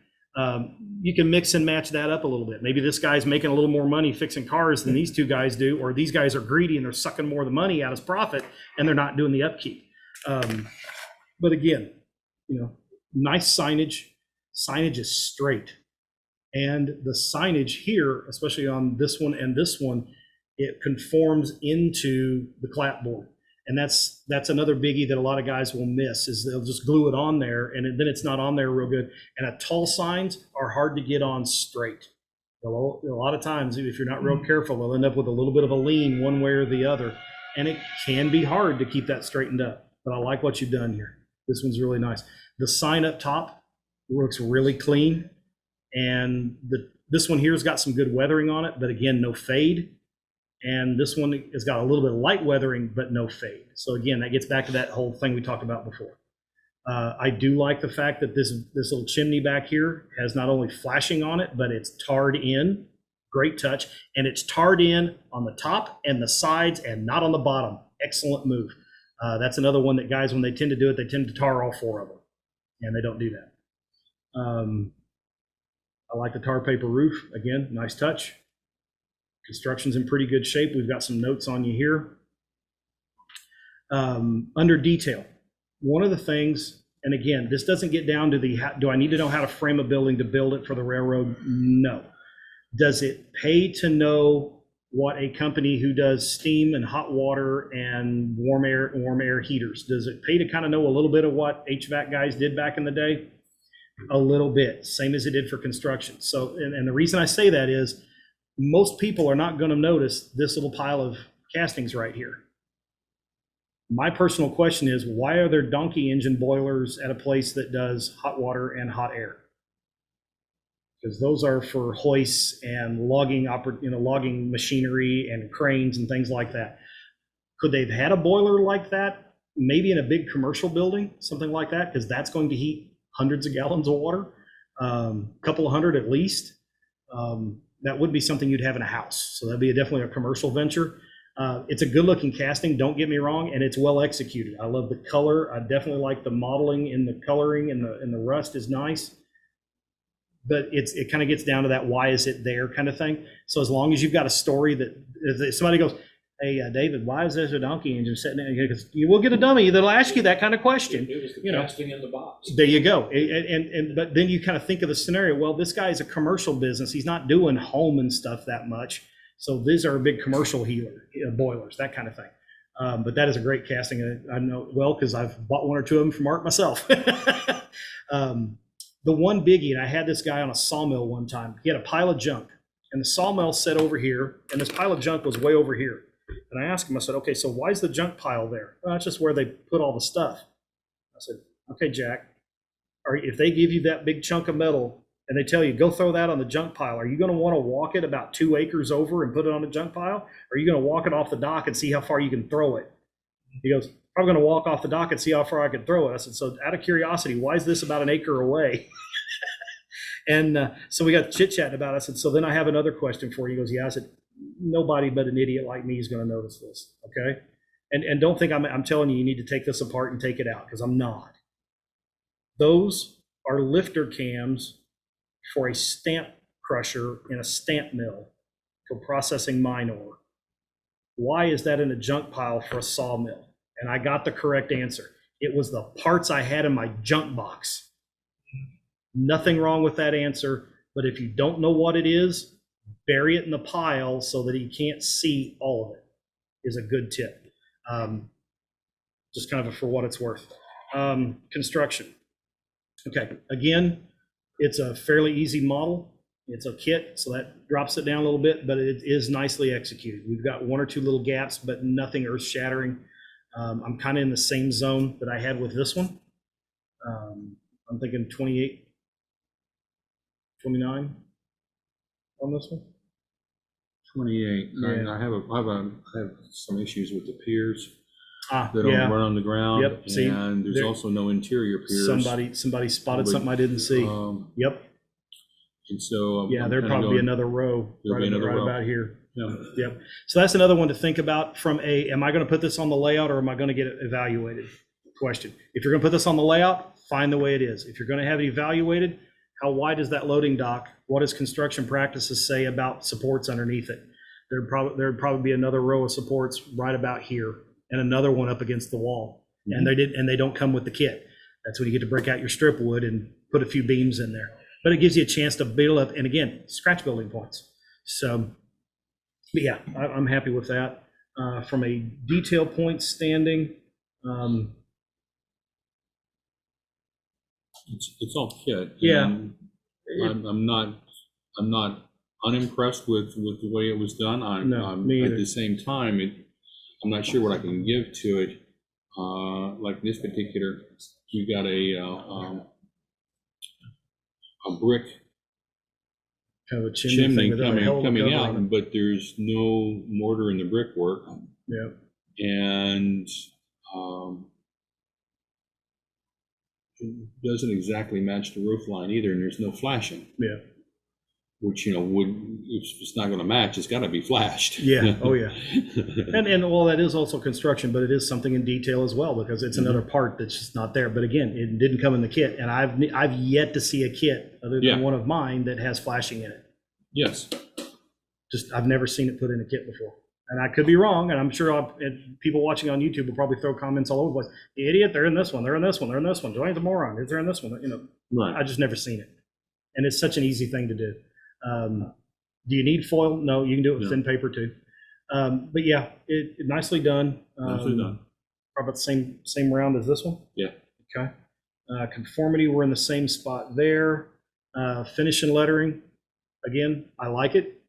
You can mix and match that up a little bit. Maybe this guy's making a little more money fixing cars than these two guys do, or these guys are greedy and they're sucking more of the money out as profit and they're not doing the upkeep. But again, nice signage. Signage is straight. And the signage here, especially on this one and this one, it conforms into the clapboard. And that's another biggie that a lot of guys will miss is they'll just glue it on there and then it's not on there real good. And tall signs are hard to get on straight. A lot of times, if you're not real careful, they'll end up with a little bit of a lean one way or the other. And it can be hard to keep that straightened up. But I like what you've done here. This one's really nice. The sign up top looks really clean. And this one here has got some good weathering on it, but again, no fade. And this one has got a little bit of light weathering, but no fade. So again, that gets back to that whole thing we talked about before. I do like the fact that this little chimney back here has not only flashing on it, but it's tarred in. Great touch. And it's tarred in on the top and the sides and not on the bottom. Excellent move. That's another one that guys, when they tend to do it, they tend to tar all 4 of them. And they don't do that. I like the tar paper roof. Again, nice touch. Construction's in pretty good shape. We've got some notes on you here. Under detail, one of the things, and again, this doesn't get down to do I need to know how to frame a building to build it for the railroad? No. Does it pay to know what a company who does steam and hot water and warm air heaters, does it pay to kind of know a little bit of what HVAC guys did back in the day? A little bit, same as it did for construction. So, and the reason I say that is most people are not going to notice this little pile of castings right here. My personal question is, why are there donkey engine boilers at a place that does hot water and hot air? Because those are for hoists and logging machinery and cranes and things like that. Could they have had a boiler like that, maybe in a big commercial building, something like that? Because that's going to heat hundreds of gallons of water, a couple of hundred at least. That would be something you'd have in a house. So that'd be definitely a commercial venture. It's a good looking casting, don't get me wrong, and it's well executed. I love the color. I definitely like the modeling in the coloring, and the rust is nice. But it kind of gets down to that why is it there kind of thing. So as long as you've got a story that if somebody goes, hey, David, why is there a donkey engine sitting there? Because you will get a dummy that'll ask you that kind of question. It was the casting in the box. There you go. But then you kind of think of the scenario. Well, this guy is a commercial business. He's not doing home and stuff that much. So these are big commercial boilers, that kind of thing. But that is a great casting. And I know well because I've bought 1 or 2 of them from Art myself. The one biggie, and I had this guy on a sawmill one time. He had a pile of junk, and the sawmill set over here, and this pile of junk was way over here. And I asked him, I said, okay, so why is the junk pile there? Well, that's just where they put all the stuff. I said, okay, Jack, if they give you that big chunk of metal and they tell you, go throw that on the junk pile, are you going to want to walk it about 2 acres over and put it on the junk pile? Or are you going to walk it off the dock and see how far you can throw it? He goes, I'm going to walk off the dock and see how far I can throw it. I said, so out of curiosity, why is this about 1 acre away? And so we got chit-chatting about it. I said, so then I have another question for you. He goes, yeah. I said, nobody but an idiot like me is going to notice this, okay? And don't think I'm telling you need to take this apart and take it out, because I'm not. Those are lifter cams for a stamp crusher in a stamp mill for processing mine ore. Why is that in a junk pile for a sawmill? And I got the correct answer. It was the parts I had in my junk box. Nothing wrong with that answer, but if you don't know what it is, bury it in the pile so that you can't see all of it is a good tip. Just kind of for what it's worth. Construction. Okay, again, it's a fairly easy model. It's a kit, so that drops it down a little bit, but it is nicely executed. We've got 1 or 2 little gaps, but nothing earth shattering. I'm kind of in the same zone that I had with this one. I'm thinking 28, 29 on this one. 28. Yeah. I have some issues with the piers that don't Yeah. run on the ground. Yep. See, and there's also no interior piers. Somebody spotted something I didn't see. Yep. And so Yeah, there'd probably be another row right about here. Yeah. Yep. So that's another one to think about from am I going to put this on the layout or am I going to get it evaluated? Question. If you're going to put this on the layout, fine the way it is. If you're going to have it evaluated, how wide is that loading dock? What does construction practices say about supports underneath it? There'd probably be another row of supports right about here and another one up against the wall. Mm-hmm. And they don't come with the kit. That's when you get to break out your strip wood and put a few beams in there. But it gives you a chance to build up, and again, scratch building points. So, but yeah, I'm happy with that. From a detail point standing, it's all kit. Yeah. I'm not unimpressed with the way it was done. Me either. At the same time, I'm not sure what I can give to it. Like this particular, you got a brick kind of a chimney thing coming out, but there's no mortar in the brickwork. Yeah. And it doesn't exactly match the roof line either, and there's no flashing. Yeah. Which, if it's not gonna match, it's gotta be flashed. Yeah, oh yeah. And well, that is also construction, but it is something in detail as well, because it's another part that's just not there. But again, it didn't come in the kit, and I've yet to see a kit other than one of mine that has flashing in it. Yes. Just, I've never seen it put in a kit before. And I could be wrong, and I'm sure people watching on YouTube will probably throw comments all over the place. The idiot, they're in this one, they're in this one, they're in this one. Duane's a moron, they're in this one. Right. I just never seen it. And it's such an easy thing to do. Do you need foil? No, you can do it with thin paper too. But yeah, it nicely done. Nicely done. Probably about the same round as this one. Yeah. Okay. Conformity, we're in the same spot there. Finish and lettering, again, I like it.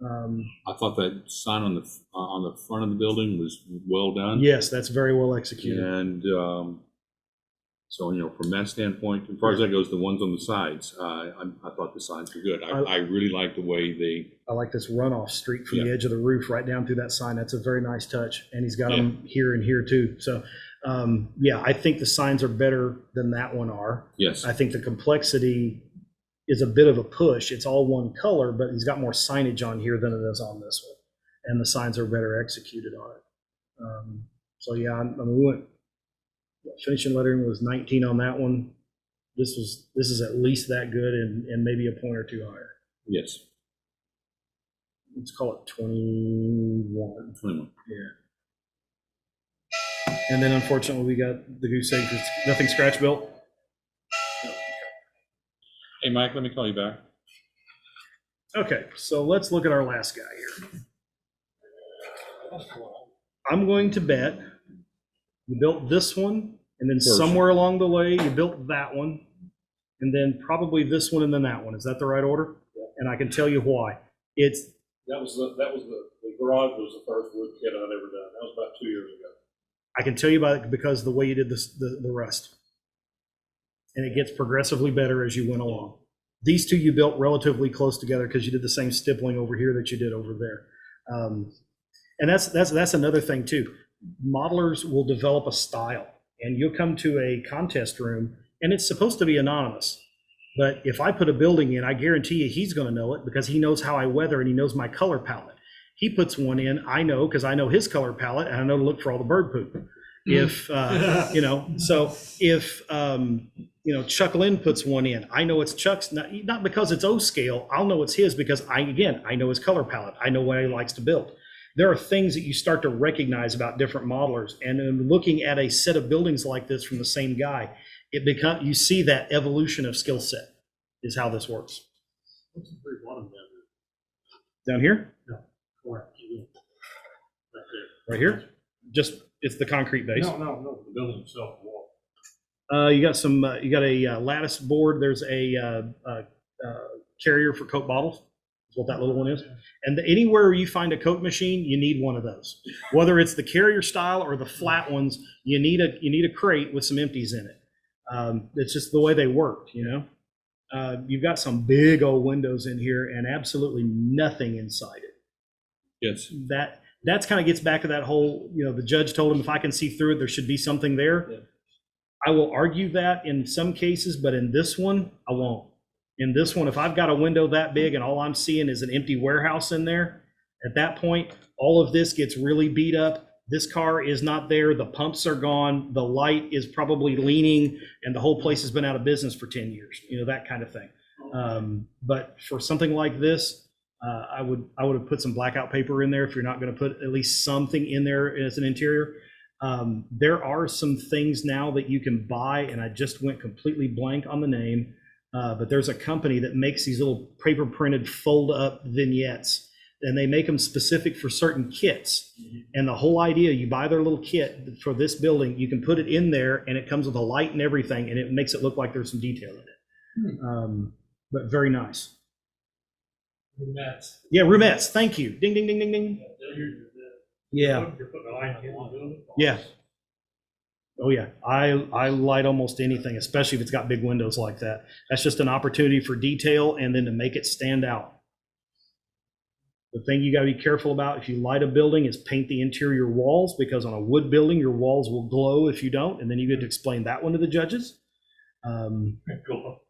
I thought that sign on the front of the building was well done. Yes, that's very well executed. And so, from that standpoint, as far as that goes, the ones on the sides, I thought the signs were good. I really like the way I like this runoff streak from the edge of the roof right down through that sign. That's a very nice touch. And he's got them here and here too. So, I think the signs are better than that one are. Yes. I think the complexity is a bit of a push. It's all one color, but he's got more signage on here than it is on this one. And the signs are better executed on it. So yeah, we went, finishing lettering was 19 on that one. This is at least that good, and maybe a point or two higher. Yes. Let's call it 21. 21. Yeah. And then unfortunately we got the goose egg. Nothing scratch built. Hey, Mike, let me call you back. Okay, so let's look at our last guy here. I'm going to bet you built this one, and then somewhere along the way you built that one, and then probably this one, and then that one. Is that the right order? Yeah. And I can tell you why. That was the garage was the first wood kit I'd ever done. That was about 2 years ago. I can tell you about it because the way you did the rest. And it gets progressively better as you went along. These two you built relatively close together because you did the same stippling over here that you did over there. And that's another thing too. Modelers will develop a style, and you'll come to a contest room and it's supposed to be anonymous. But if I put a building in, I guarantee you he's going to know it because he knows how I weather and he knows my color palette. He puts one in, I know, because I know his color palette and I know to look for all the bird poop. If, Chuck Lynn puts one in, I know it's Chuck's, not because it's O scale, I'll know it's his because I know his color palette. I know what he likes to build. There are things that you start to recognize about different modelers. And in looking at a set of buildings like this from the same guy, you see that evolution of skill set is how this works. What's the very bottom Down here? No, correct. Right here? Just, it's the concrete base. No, the building itself, the wall. You got a lattice board. There's a carrier for Coke bottles. That's what that little one is. And anywhere you find a Coke machine, you need one of those. Whether it's the carrier style or the flat ones, you need a crate with some empties in it. It's just the way they work, You've got some big old windows in here and absolutely nothing inside it. Yes. That's kind of gets back to that whole, the judge told him if I can see through it, there should be something there. Yeah. I will argue that in some cases, but in this one, I won't. In this one, if I've got a window that big and all I'm seeing is an empty warehouse in there, at that point, all of this gets really beat up. This car is not there. The pumps are gone. The light is probably leaning, and the whole place has been out of business for 10 years, that kind of thing. But for something like this, I would have put some blackout paper in there if you're not going to put at least something in there as an interior. There are some things now that you can buy, and I just went completely blank on the name, but there's a company that makes these little paper printed fold up vignettes, and they make them specific for certain kits. And the whole idea, you buy their little kit for this building, you can put it in there and it comes with a light and everything, and it makes it look like there's some detail in it. But very nice. Roomets. Yeah, roomets. Thank you. Ding, ding, ding, ding, ding. Yeah. You're putting a light in the building? Yeah. Oh yeah. I light almost anything, especially if it's got big windows like that. That's just an opportunity for detail and then to make it stand out. The thing you got to be careful about if you light a building is paint the interior walls, because on a wood building, your walls will glow if you don't. And then you get to explain that one to the judges.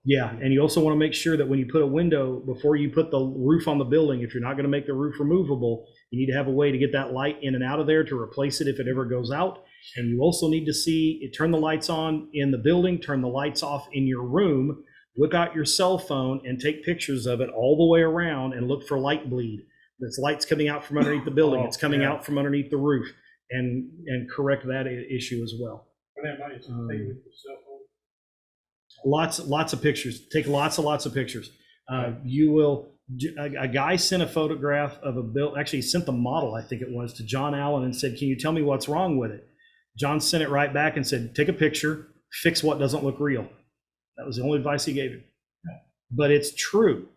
Yeah, and you also want to make sure that when you put a window, before you put the roof on the building, if you're not going to make the roof removable, you need to have a way to get that light in and out of there to replace it if it ever goes out. And you also need to turn the lights on in the building, turn the lights off in your room, whip out your cell phone and take pictures of it all the way around and look for light bleed. There's lights coming out from underneath the building. It's coming out from underneath the roof, and correct that issue as well. Lots of pictures. Take lots of pictures. You will. A guy sent a photograph of a build. Actually, he sent the model, I think it was, to John Allen and said, "Can you tell me what's wrong with it?" John sent it right back and said, "Take a picture, fix what doesn't look real." That was the only advice he gave him. But it's true.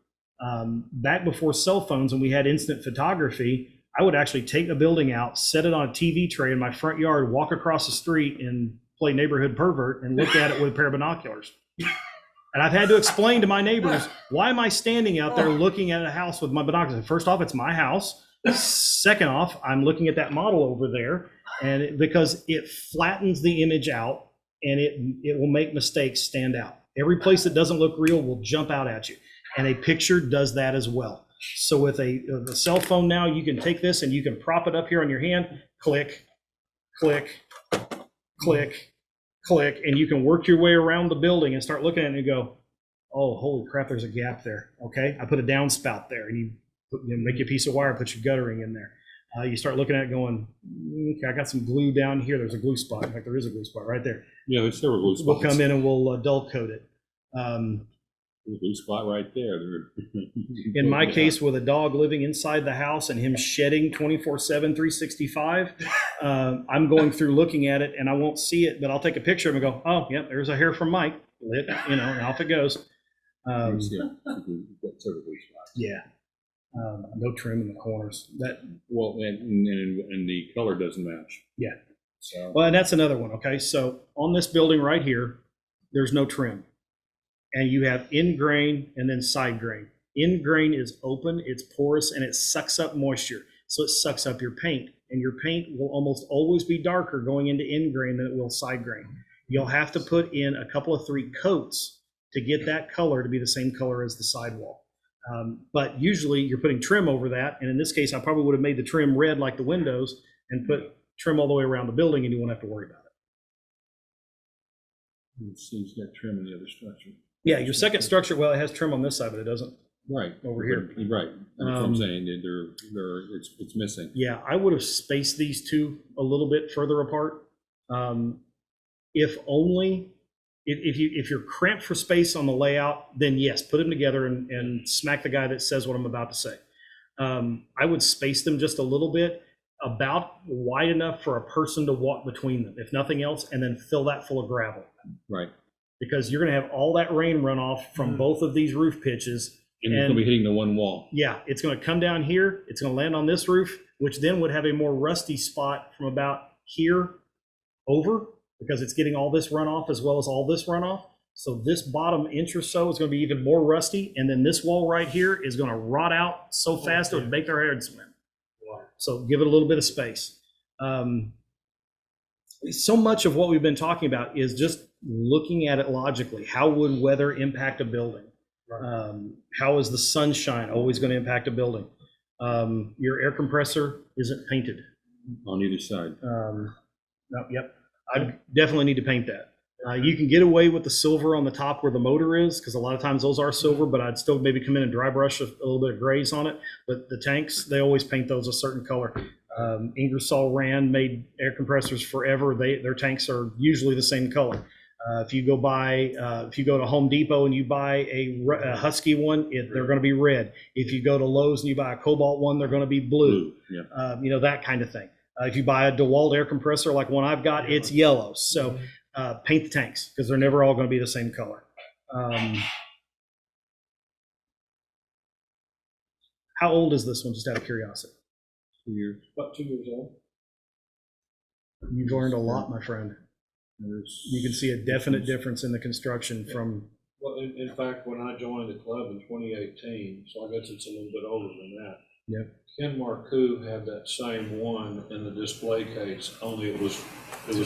Back before cell phones and we had instant photography, I would actually take a building out, set it on a TV tray in my front yard, walk across the street and play neighborhood pervert and look at it with a pair of binoculars. And I've had to explain to my neighbors, why am I standing out there looking at a house with my binoculars? First off, it's my house. Second off, I'm looking at that model over there, and because it flattens the image out and it will make mistakes stand out. Every place that doesn't look real will jump out at you. And a picture does that as well. So with a cell phone now, you can take this and you can prop it up here on your hand, click, click, click, click, and you can work your way around the building and start looking at it and go, oh, holy crap, there's a gap there. Okay, I put a downspout there, and you make your piece of wire, put your guttering in there. You start looking at it going, okay, I got some glue down here. There's a glue spot. In fact, there is a glue spot right there. Yeah, there's several glue spots. We'll come in and we'll dull coat it. There's a glue spot right there. In my case, with a dog living inside the house and him shedding 24/7, 365, I'm going through looking at it and I won't see it, but I'll take a picture of it and go, oh, yeah, there's a hair from Mike. Lit, and off it goes. Yeah. No trim in the corners. And the color doesn't match. Yeah. So. Well, and that's another one. Okay, so on this building right here, there's no trim, and you have in grain and then side grain. In grain is open, it's porous, and it sucks up moisture, so it sucks up your paint, and your paint will almost always be darker going into in grain than it will side grain. You'll have to put in a couple of 3 coats to get that color to be the same color as the sidewall. But usually you're putting trim over that. And in this case, I probably would have made the trim red like the windows and put trim all the way around the building, and you won't have to worry about it. It seems to get trim in the other structure. Yeah, your second structure, well, it has trim on this side, but it doesn't. Right. Over here. Right. That's what I'm saying. It's missing. Yeah, I would have spaced these two a little bit further apart. If you're cramped for space on the layout, then yes, put them together and smack the guy that says what I'm about to say. I would space them just a little bit, about wide enough for a person to walk between them, if nothing else, and then fill that full of gravel. Right. Because you're going to have all that rain runoff from both of these roof pitches. And it's going to be hitting the one wall. Yeah, it's going to come down here. It's going to land on this roof, which then would have a more rusty spot from about here over, because it's getting all this runoff as well as all this runoff. So this bottom inch or so is going to be even more rusty. And then this wall right here is going to rot out so fast it would make their head swim. Wow. So give it a little bit of space. So much of what we've been talking about is just looking at it logically. How would weather impact a building? How is the sunshine always going to impact a building? Your air compressor isn't painted. On either side. Yep. I definitely need to paint that. You can get away with the silver on the top where the motor is, because a lot of times those are silver, but I'd still maybe come in and dry brush a little bit of grays on it. But the tanks, they always paint those a certain color. Ingersoll Rand made air compressors forever. Their tanks are usually the same color. If you go to Home Depot and you buy a Husky one, they're going to be red. If you go to Lowe's and you buy a Cobalt one, they're going to be blue. Yeah. That kind of thing. If you buy a DeWalt air compressor like one I've got, it's yellow. So paint the tanks, because they're never all going to be the same color. How old is this one, just out of curiosity? 2 years. About 2 years old. You've learned a lot, my friend. You can see a definite difference in the construction from... Well, in fact, when I joined the club in 2018, so I guess it's a little bit older than that, Ken Marcoux had that same one in the display case, only it was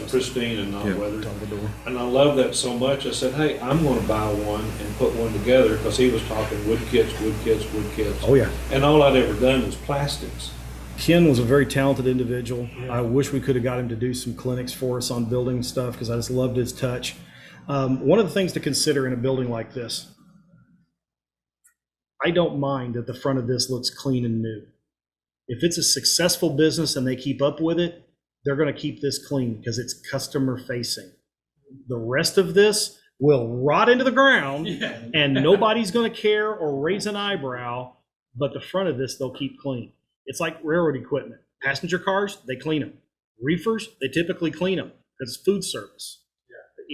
pristine and not weathered. And I love that so much, I said, hey, I'm gonna buy one and put one together, because he was talking wood kits, wood kits, wood kits. Oh, yeah. And all I'd ever done was plastics. Ken was a very talented individual. I wish we could have got him to do some clinics for us on building stuff, because I just loved his touch. One of the things to consider in a building like this, I don't mind that the front of this looks clean and new. If it's a successful business and they keep up with it, they're going to keep this clean because it's customer facing. The rest of this will rot into the ground and nobody's going to care or raise an eyebrow, but the front of this they'll keep clean. It's like railroad equipment. Passenger cars, they clean them. Reefers, they typically clean them because it's food service.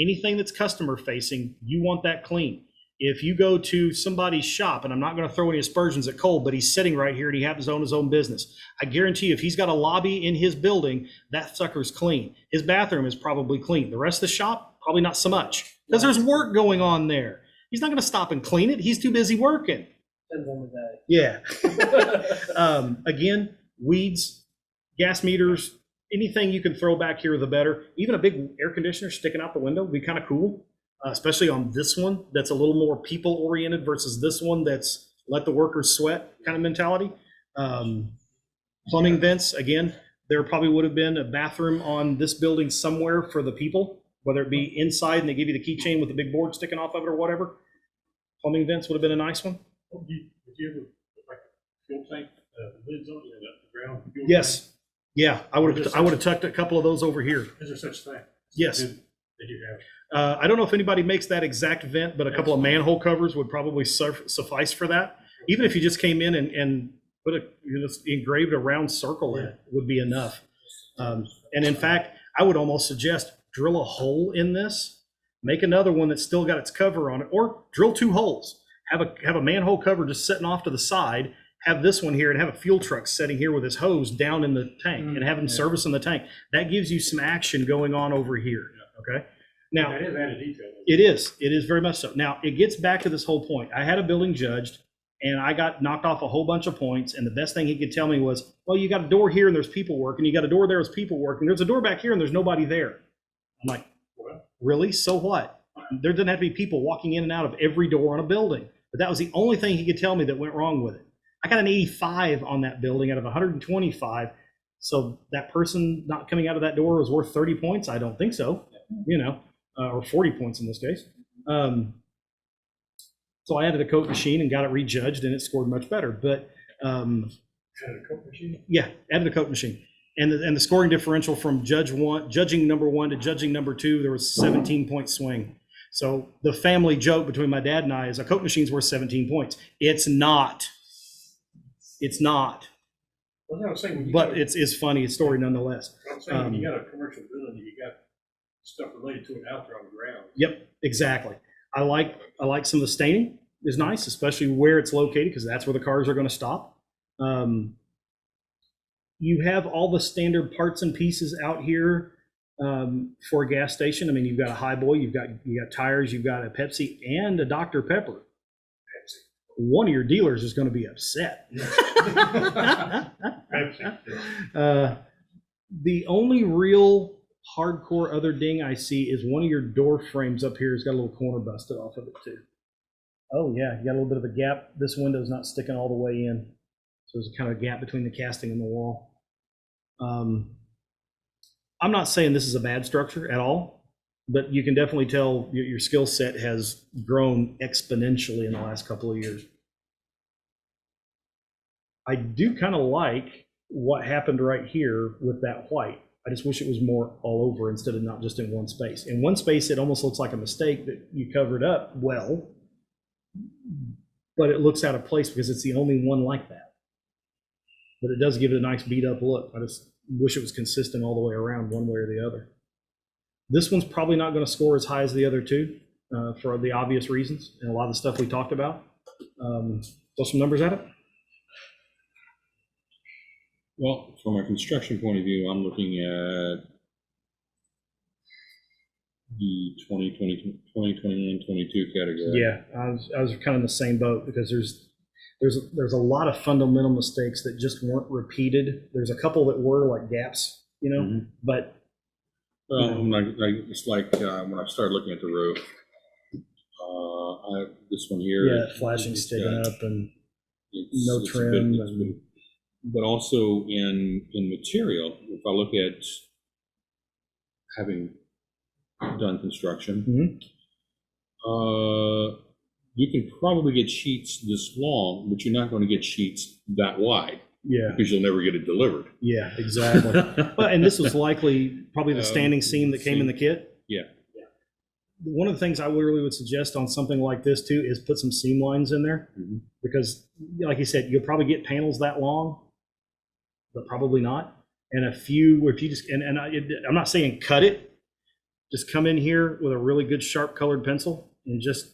Anything that's customer facing, you want that clean. If you go to somebody's shop, and I'm not going to throw any aspersions at Cole, but he's sitting right here and he happens to own his own business. I guarantee you, if he's got a lobby in his building, that sucker's clean. His bathroom is probably clean. The rest of the shop, probably not so much, because there's work going on there. He's not going to stop and clean it. He's too busy working. Yeah. Again, weeds, gas meters, anything you can throw back here, the better. Even a big air conditioner sticking out the window would be kind of cool. Especially on this one that's a little more people oriented versus this one that's let the workers sweat kind of mentality. Plumbing vents, again, there probably would have been a bathroom on this building somewhere for the people, whether it be inside and they give you the keychain with the big board sticking off of it or whatever. Plumbing vents would have been a nice one. Did you ever, like a fuel tank, the lids on it, the ground? Fuel Yes. tank? Yeah, I would have tucked a couple of those over here. Is there such thing? Yes. They do have. I don't know if anybody makes that exact vent, but a couple of manhole covers would probably suffice for that. Even if you just came in and put engraved a round circle in it would be enough. And in fact, I would almost suggest drill a hole in this, make another one that's still got its cover on it, or drill 2 holes. Have a manhole cover just sitting off to the side. Have this one here and have a fuel truck sitting here with his hose down in the tank and have him service in the tank. That gives you some action going on over here. Okay. Now, That is added detail. it is very much so. Now, it gets back to this whole point. I had a building judged, and I got knocked off a whole bunch of points, and the best thing he could tell me was, well, you got a door here, and there's people working. You got a door there, there's people working. There's a door back here, and there's nobody there. I'm like, really? So what? There doesn't have to be people walking in and out of every door on a building. But that was the only thing he could tell me that went wrong with it. I got an 85 on that building out of 125. So that person not coming out of that door was worth 30 points? I don't think so, or 40 points in this case. So I added a coat machine and got it rejudged, and it scored much better. But Added a coat machine? yeah, added a coat machine. And the scoring differential from judging number 1 to judging number 2, there was a 17-point swing. So the family joke between my dad and I is a coat machine's worth 17 points. It's not. It's not. Well, I was saying, But it's funny, a story nonetheless. I'm saying when you got a commercial building, you got stuff related to it out there on the ground. Yep, exactly. I like some of the staining is nice, especially where it's located, because that's where the cars are going to stop. You have all the standard parts and pieces out here for a gas station. I mean, you've got a Highboy, you've got tires, you've got a Pepsi and a Dr. Pepper. One of your dealers is going to be upset. The only real hardcore other ding I see is one of your door frames up here has got a little corner busted off of it too. Oh yeah, you got a little bit of a gap. This window's not sticking all the way in. So there's a kind of a gap between the casting and the wall. I'm not saying this is a bad structure at all, but you can definitely tell your skill set has grown exponentially in the last couple of years. I do kind of like what happened right here with that white. I just wish it was more all over instead of not just in one space. In one space, it almost looks like a mistake that you covered up well, but it looks out of place because it's the only one like that. But it does give it a nice beat up look. I just wish it was consistent all the way around one way or the other. This one's probably not going to score as high as the other two for the obvious reasons and a lot of the stuff we talked about. Throw some numbers at it. Well, from a construction point of view, I'm looking at the 2021, 22 category. Yeah, I was kind of in the same boat because there's a lot of fundamental mistakes that just weren't repeated. There's a couple that were like gaps, but It's like when I started looking at the roof, this one here. yeah, flashing, sticking up, and no it's trim. but also in material, if I look at having done construction, you can probably get sheets this long, but you're not going to get sheets that wide. Yeah, because you'll never get it delivered. Yeah, exactly. Well, and this was likely probably the standing seam that came in the kit. Yeah. One of the things I really would suggest on something like this too is put some seam lines in there, because, like you said, you'll probably get panels that long, but probably not. And if you just I'm not saying cut it, just come in here with a really good sharp colored pencil and just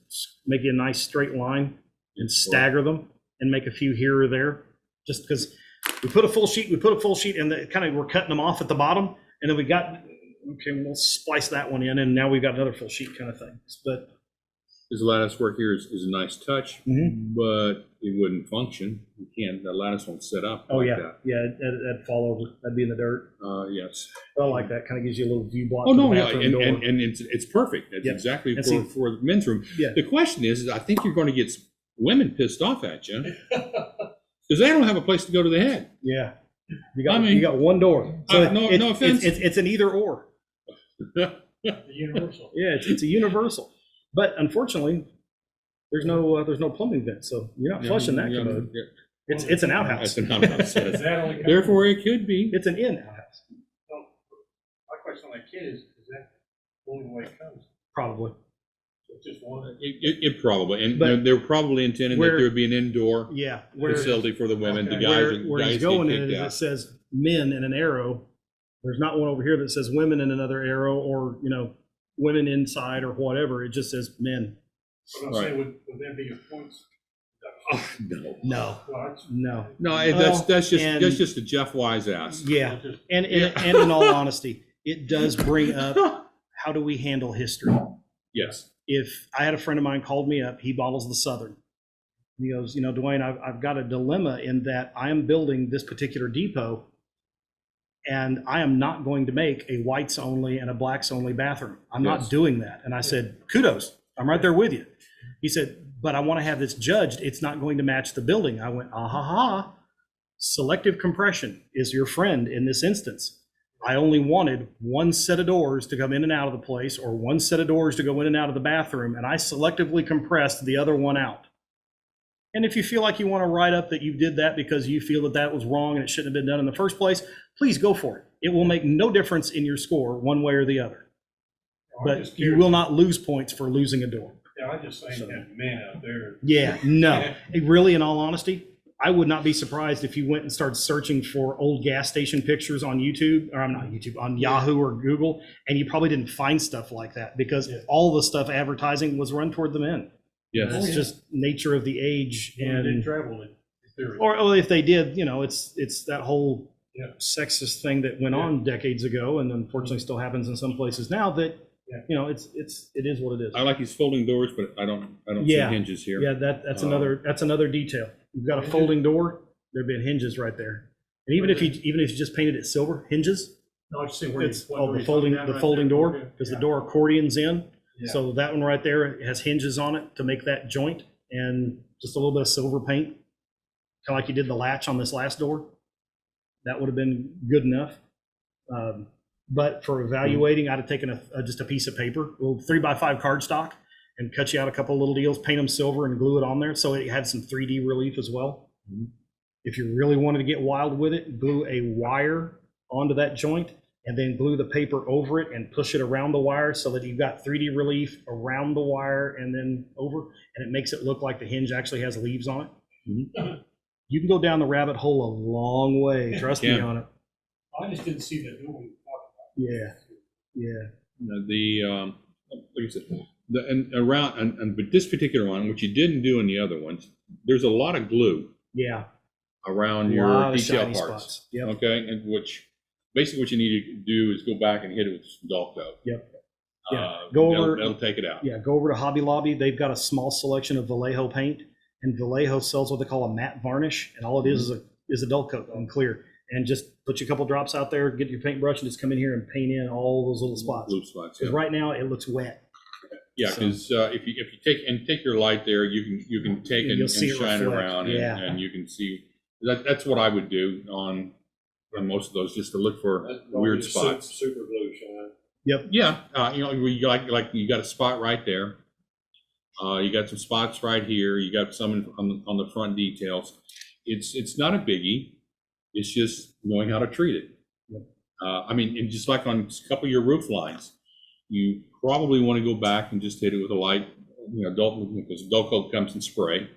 make a nice straight line and stagger them and make a few here or there. Just because we put a full sheet, and we're cutting them off at the bottom, and then we'll splice that one in, and now we've got another full sheet kind of thing. But this lattice work here is a nice touch, but it wouldn't function. You can't. The lattice won't set up. Oh like yeah, that. yeah, that'd fall over. That'd be in the dirt. Yes. I like that. Kind of gives you a little view block. Oh no, to the yeah, bathroom door. and it's perfect. It's exactly for the men's room. Yeah. The question is I think you're going to get women pissed off at you because they don't have a place to go to the head. Yeah. You got one door. So no offense. It's an either or. Universal. Yeah, it's a universal. But unfortunately, there's no plumbing vent, so you're not flushing that commode. Yeah. It's an outhouse. It's an outhouse. Is that only Therefore, it could be. It's an in outhouse. my question on that kid is that the only way it comes? Probably. So it's just one. It probably, and But they're probably intending that there would be an indoor facility for the women. Okay. The guys, where guys he's going get in kicked is out. it says men in an arrow. There's not one over here that says women in another arrow, or women inside or whatever. It just says men. But I'm saying, would there be a points? Oh, no. No. No. No, that's and- just a Jeff Wise ass. Yeah. And in all honesty, it does bring up, how do we handle history? Yes. If I had a friend of mine called me up, he bottles the Southern. He goes, Duane, I've got a dilemma in that I am building this particular depot, and I am not going to make a whites only and a blacks only bathroom. I'm not doing that. And I said, kudos, I'm right there with you. He said, but I want to have this judged. It's not going to match the building. I went, selective compression is your friend in this instance. I only wanted one set of doors to come in and out of the place, or one set of doors to go in and out of the bathroom, and I selectively compressed the other one out. And if you feel like you want to write up that you did that because you feel that was wrong and it shouldn't have been done in the first place, please go for it. It will make no difference in your score one way or the other. But you will not lose points for losing a door. Yeah, I'm just saying that men out there. Yeah, no. Really, in all honesty, I would not be surprised if you went and started searching for old gas station pictures on YouTube, or not YouTube, on Yahoo or Google, and you probably didn't find stuff like that, because all the stuff advertising was run toward the men. Yes. It's just nature of the age. And And didn't travel in theory. or if they did, it's that whole sexist thing that went on decades ago, and unfortunately still happens in some places now, that it is what it is. I like these folding doors, but I don't see hinges here. Yeah, that's another detail. You've got a folding door, there'd be hinges right there. And even if you just painted it silver, hinges, No, I just see where it's the folding door, because the door accordions in. Yeah. So that one right there has hinges on it to make that joint, and just a little bit of silver paint, kind of like you did the latch on this last door. That would have been good enough. But for evaluating, I'd have taken just a piece of paper, a little 3x5 cardstock, and cut you out a couple little deals, paint them silver, and glue it on there so it had some 3D relief as well. If you really wanted to get wild with it, glue a wire onto that joint, and then glue the paper over it and push it around the wire so that you've got 3D relief around the wire and then over, and it makes it look like the hinge actually has leaves on it. You can go down the rabbit hole a long way, trust me on it. I just didn't see that building. Yeah. Like I said, but this particular one, which you didn't do in the other ones, there's a lot of glue. Yeah. Around A your lot of detail shiny parts. spots. Yep. Okay, and basically what you need to do is go back and hit it with some dull coat. Yep. Yeah. Go over. That'll take it out. Yeah. Go over to Hobby Lobby. They've got a small selection of Vallejo paint, and Vallejo sells what they call a matte varnish, and all it is a dull coat on clear. And just put you a couple drops out there, get your paintbrush, and just come in here and paint in all those little spots. Blue spots. Because Yeah. right now it looks wet. Yeah, So- because if you take your light there, you can take You'll and see it shine it reflect, around, yeah. and you can see that's what I would do on most of those, just to look for That's gonna weird be spots. Super glue shine. Yeah, you know, you like you got a spot right there. You got some spots right here. You got some on the front details. It's not a biggie. It's just knowing how to treat it. I mean, and just like on a couple of your roof lines, you probably want to go back and just hit it with a light, you know, because dull coat comes in spray,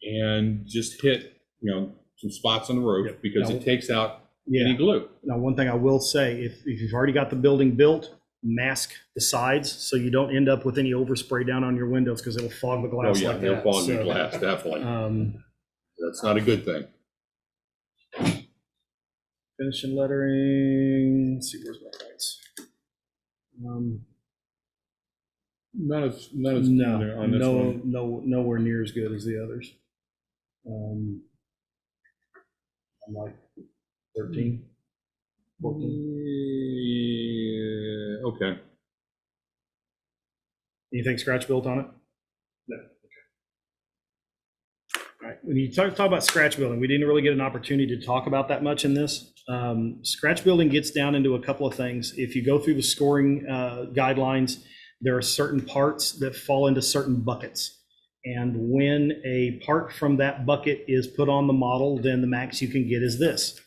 and just hit, you know, some spots on the roof because it takes out any glue. Now, one thing I will say, if you've already got the building built, mask the sides so you don't end up with any overspray down on your windows because it'll fog the Oh glass yeah, like they'll that. fog So, your glass, definitely. That's not a good thing. finishing lettering. Let's see, where's my rights? Not as No, on this one. nowhere near as good as the others. I'm like 13, 14. Yeah, okay. Anything scratch built on it? No. Okay. All right. When you talk about scratch building, we didn't really get an opportunity to talk about that much in this. Scratch building gets down into a couple of things. If you go through the scoring guidelines, there are certain parts that fall into certain buckets. And when a part from that bucket is put on the model, then the max you can get is this.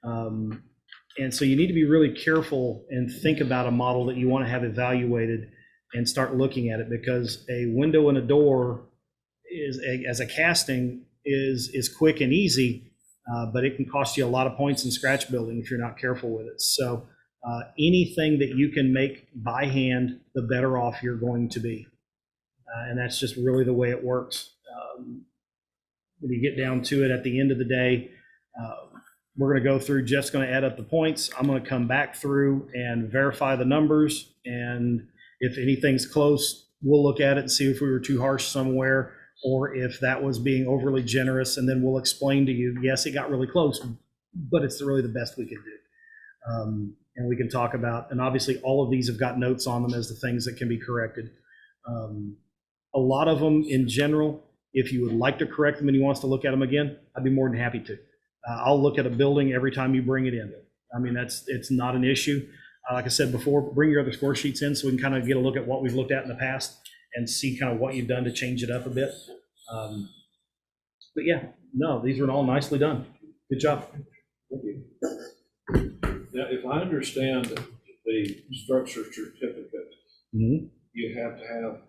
And so you need to be really careful and think about a model that you want to have evaluated and start looking at it, because a window and a door as a casting is quick and easy, but it can cost you a lot of points in scratch building if you're not careful with it. So anything that you can make by hand, the better off you're going to be. And that's just really the way it works. When you get down to it at the end of the day, we're going to go through, Jeff's going to add up the points. I'm going to come back through and verify the numbers. And if anything's close, we'll look at it and see if we were too harsh somewhere, or if that was being overly generous. And then we'll explain to you, yes, it got really close, but it's really the best we could do. And we can talk about, and obviously all of these have got notes on them as the things that can be corrected. A lot of them in general, if you would like to correct them and you want us to look at them again, I'd be more than happy to. I'll look at a building every time you bring it in. I mean, it's not an issue. Like I said before, bring your other score sheets in so we can kind of get a look at what we've looked at in the past and see kind of what you've done to change it up a bit. But yeah, no, these were all nicely done. Good job. Thank you. Now, if I understand the structure certificate, you have to have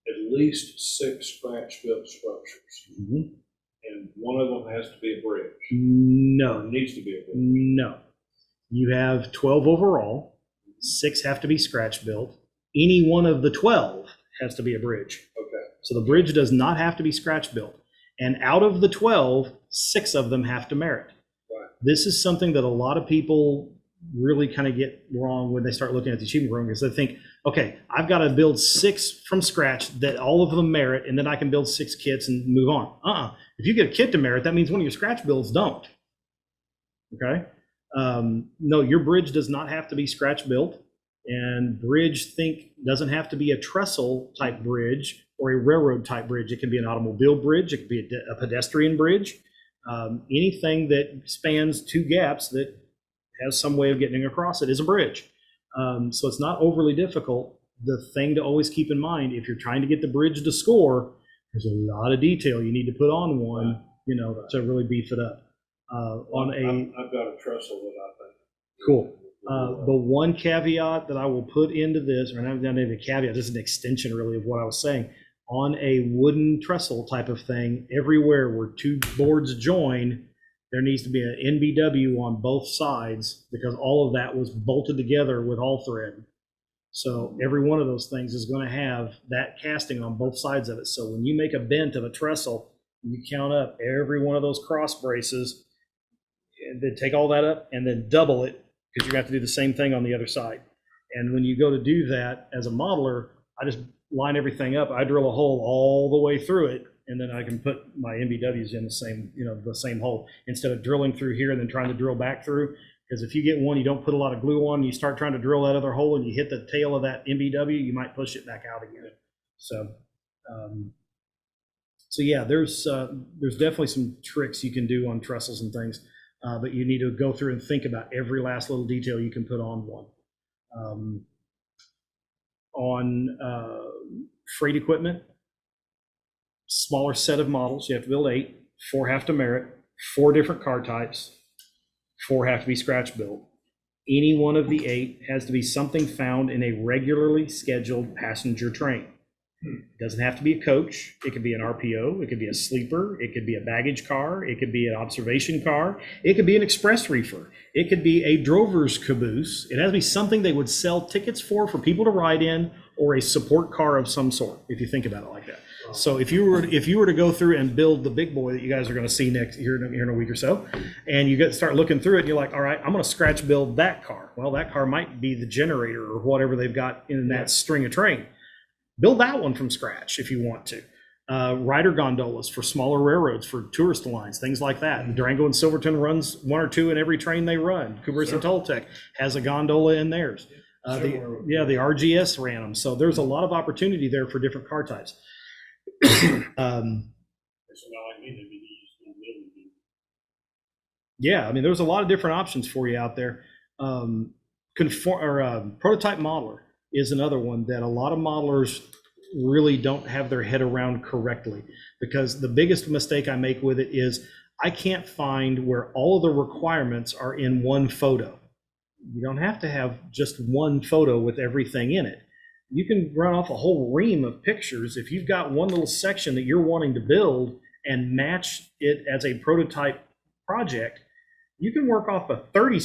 at least 6 scratch-built structures. And one of them has to be a bridge. No, Or needs to be a bridge. no. You have 12 overall. 6 have to be scratch built. Any one of the 12 has to be a bridge. Okay. So the bridge does not have to be scratch built. And out of the 12, 6 of them have to merit. Right. This is something that a lot of people really kind of get wrong when they start looking at the achievement program, because they think, okay, I've got to build 6 from scratch that all of them merit, and then I can build 6 kits and move on. If you get a kit to merit, that means one of your scratch builds don't. Okay? No, your bridge does not have to be scratch built, and bridge doesn't have to be a trestle type bridge or a railroad type bridge. It can be an automobile bridge. It can be a pedestrian bridge. Anything that spans 2 gaps that has some way of getting across it is a bridge. So it's not overly difficult. The thing to always keep in mind, if you're trying to get the bridge to score, there's a lot of detail you need to put on one, to really beef it up. I've got a trestle that I think. Cool. The one caveat that I will put into this, or not even a caveat, this is an extension really of what I was saying. On a wooden trestle type of thing, everywhere where 2 boards join, there needs to be an NBW on both sides, because all of that was bolted together with all thread. So every one of those things is going to have that casting on both sides of it. So when you make a bent of a trestle, you count up every one of those cross braces, and then take all that up and then double it, because you're going to have to do the same thing on the other side. And when you go to do that as a modeler, I just line everything up, I drill a hole all the way through it, and then I can put my MBWs in the same, the same hole, instead of drilling through here and then trying to drill back through. Because if you get one, you don't put a lot of glue on, you start trying to drill that other hole and you hit the tail of that MBW, you might push it back out again. So, yeah, there's definitely some tricks you can do on trestles and things, but you need to go through and think about every last little detail you can put on one. Freight equipment, smaller set of models, you have to build 8, 4 have to merit, 4 different car types, 4 have to be scratch built. Any one of the 8 has to be something found in a regularly scheduled passenger train. It doesn't have to be a coach. It could be an RPO. It could be a sleeper. It could be a baggage car. It could be an observation car. It could be an express reefer. It could be a drover's caboose. It has to be something they would sell tickets for people to ride in, or a support car of some sort, if you think about it like that. So if you were to go through and build the big boy that you guys are going to see next here in a week or so, and you start looking through it, and you're like, all right, I'm going to scratch build that car. Well, that car might be the generator or whatever they've got in that string of train. Build that one from scratch if you want to. Rider gondolas for smaller railroads, for tourist lines, things like that. Durango and Silverton runs 1 or 2 in every train they run. Cooper's and Toltec has a gondola in theirs. The RGS ran them. So there's a lot of opportunity there for different car types. Yeah, I mean, there's a lot of different options for you out there. Prototype modeler is another one that a lot of modelers really don't have their head around correctly, because the biggest mistake I make with it is I can't find where all of the requirements are in one photo. You don't have to have just one photo with everything in it. You can run off a whole ream of pictures. If you've got one little section that you're wanting to build and match it as a prototype project, you can work off of 30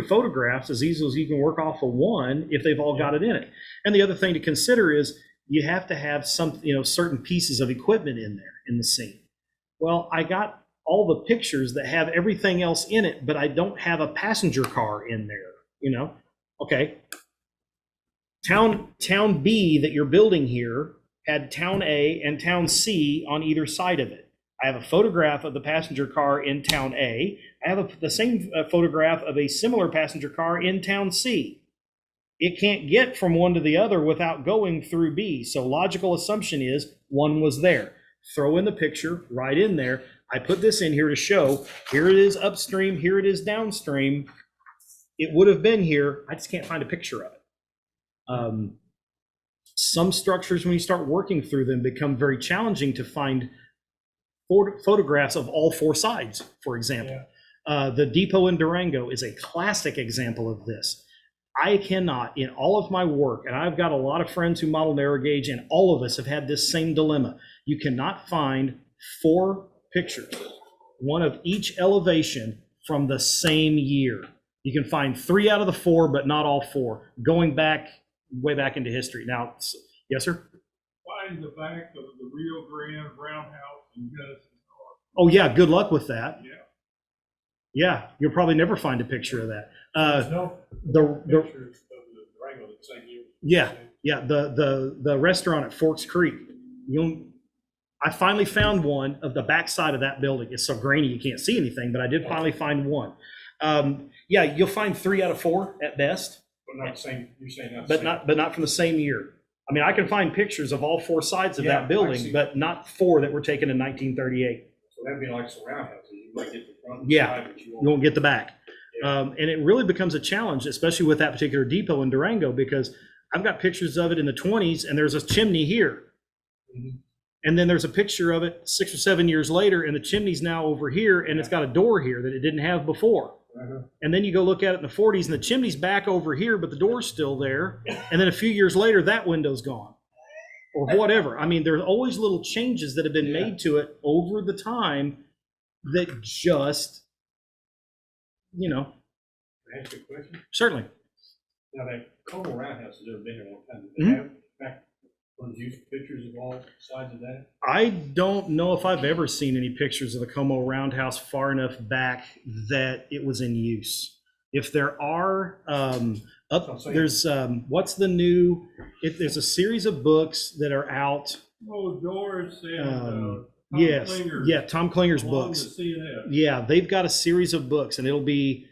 photographs as easily as you can work off of one if they've all got it in it. And the other thing to consider is you have to have some, certain pieces of equipment in there in the scene. Well, I got all the pictures that have everything else in it, but I don't have a passenger car in there, Okay. Town B that you're building here had Town A and Town C on either side of it. I have a photograph of the passenger car in Town A. I have the same photograph of a similar passenger car in Town C. It can't get from one to the other without going through B. So logical assumption is one was there. Throw in the picture right in there. I put this in here to show, here it is upstream, here it is downstream. It would have been here. I just can't find a picture of it. Some structures, when you start working through them, become very challenging to find photographs of all 4 sides, for example. The depot in Durango is a classic example of this. I cannot, in all of my work, and I've got a lot of friends who model narrow gauge, and all of us have had this same dilemma. You cannot find 4 pictures, one of each elevation from the same year. You can find 3 out of the 4, but not all 4, going back way back into history. Now, yes, sir? Find the back of the Rio Grande Roundhouse in Gunnison. Oh, yeah, good luck with that. Yeah. Yeah, you'll probably never find a picture of that. There's no pictures of the Durango the same year. Yeah, the restaurant at Forks Creek. I finally found one of the backside of that building. It's so grainy you can't see anything, but I did finally find one. Yeah, you'll find 3 out of 4 at best. But not the same. You're saying not. But not from the same year. I mean, I can find pictures of all 4 sides of that building, but not 4 that were taken in 1938. So that'd be like some roundhouses. You might get the front Yeah, side, but you won't get the back. And it really becomes a challenge, especially with that particular depot in Durango, because I've got pictures of it in the 20s, and there's a chimney here. Mm-hmm. And then there's a picture of it 6 or 7 years later, and the chimney's now over here, and it's got a door here that it didn't have before. And then you go look at it in the 40s, and the chimney's back over here, but the door's still there. And then a few years later, that window's gone, or whatever. I mean, there's always little changes that have been made to it over the time that just, Can I ask you a question? Certainly. Now, that Como Roundhouse has never been there one time. Mm-hmm. They have back ones used pictures of all sides of that? I don't know if I've ever seen any pictures of the Como Roundhouse far enough back that it was in use. If there are, Up there's what's the new? There's a series of books that are out. Oh, Doris and Tom Yes, Klinger, yeah, Tom Klinger's along books. the CNF. Yeah, they've got a series of books, and it'll be,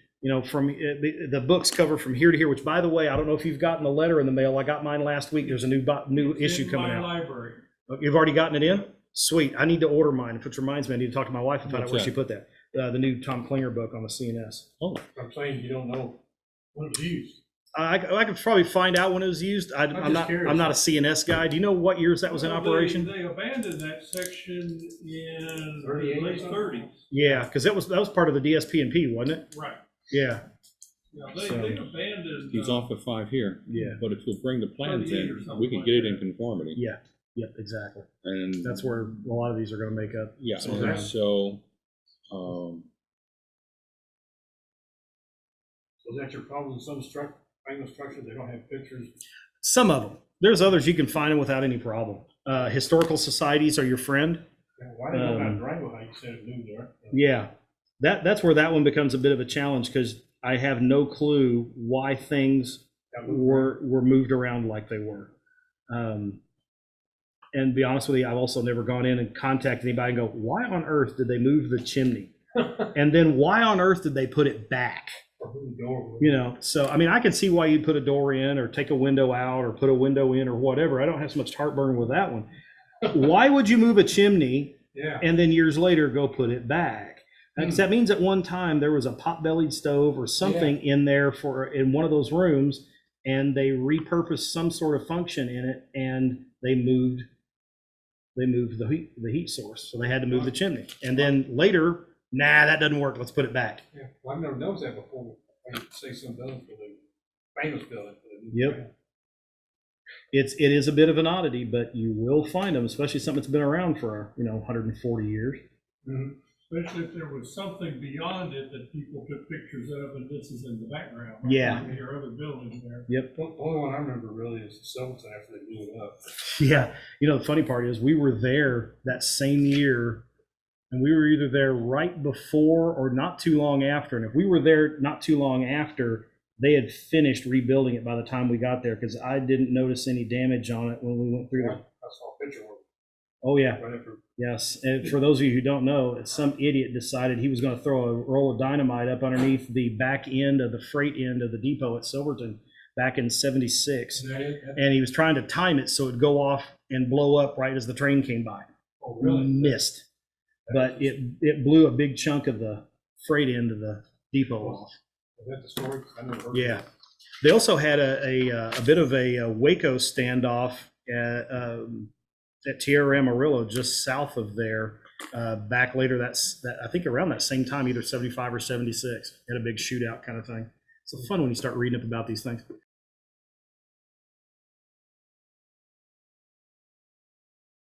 from the books cover from here to here. Which, by the way, I don't know if you've gotten a letter in the mail. I got mine last week. There's a new issue coming in out. my library. You've already gotten it in? Sweet. I need to order mine, which reminds me, I need to talk to my wife about What's where that? she put that. The new Tom Klinger book on the CNS. Oh, I'm saying you don't know when it was used. I could probably find out when it was used. I'm just not. curious. I'm not a CNS guy. Do you know what years that was in Well, operation? They abandoned that section in 38 the late 30s. Yeah, because that was part of the DSP&P, wasn't it? Right. Yeah. Yeah, So- they abandoned. he's off at 5 here. Yeah. But if you'll bring the plans 38 or in, something we can like get it that. in conformity. Yeah. Yep. Exactly. And That's where a lot of these are going to make up. yeah, some and ground. so So that's your problem with some famous structures, they don't have pictures. Some of them. There's others you can find them without any problem. Historical societies are your friend. Why do you not Durango, how you said it moved there? Yeah, that's where that one becomes a bit of a challenge because I have no clue why things were moved around like they were. And to be honest with you, I've also never gone in and contacted anybody and go, why on earth did they move the chimney? And then why on earth did they put it back? So I mean, I can see why you'd put a door in or take a window out or put a window in or whatever. I don't have so much heartburn with that one. Why would you move a chimney Yeah. and then years later go put it back? Because that means at one time there was a pot-bellied stove or something in there in one of those rooms, and they repurposed some sort of function in it, and they moved the heat source, so they had to move the chimney. And then later, nah, that doesn't work. Let's put it back. Yeah, well, I've never noticed that before. I say some building for the famous building. Yep. It is a bit of an oddity, but you will find them, especially something that's been around for 140 years. Mm-hmm. Especially if there was something beyond it that people took pictures of, and this is in the background. Like Yeah. Your other buildings there. Yep. The only one I remember really is the Silverton after they blew it up. Yeah. The funny part is we were there that same year, and we were either there right before or not too long after. And if we were there not too long after, they had finished rebuilding it by the time we got there, because I didn't notice any damage on it when we went through I there. saw a picture of Oh, yeah. it right after. Yes. And for those of you who don't know, some idiot decided he was going to throw a roll of dynamite up underneath the back end of the freight end of the depot at Silverton back in '76. Is that it? And he was trying to time it so it'd go off and blow up right as the train came by. Oh, really? Missed. But it blew a big chunk of the freight end of the depot off. Is that the story? I never heard. Yeah. They also had a bit of a Waco standoff at Tierra Amarillo, just south of there, back later. That I think around that same time, either 75 or 76. Had a big shootout kind of thing. It's fun when you start reading up about these things.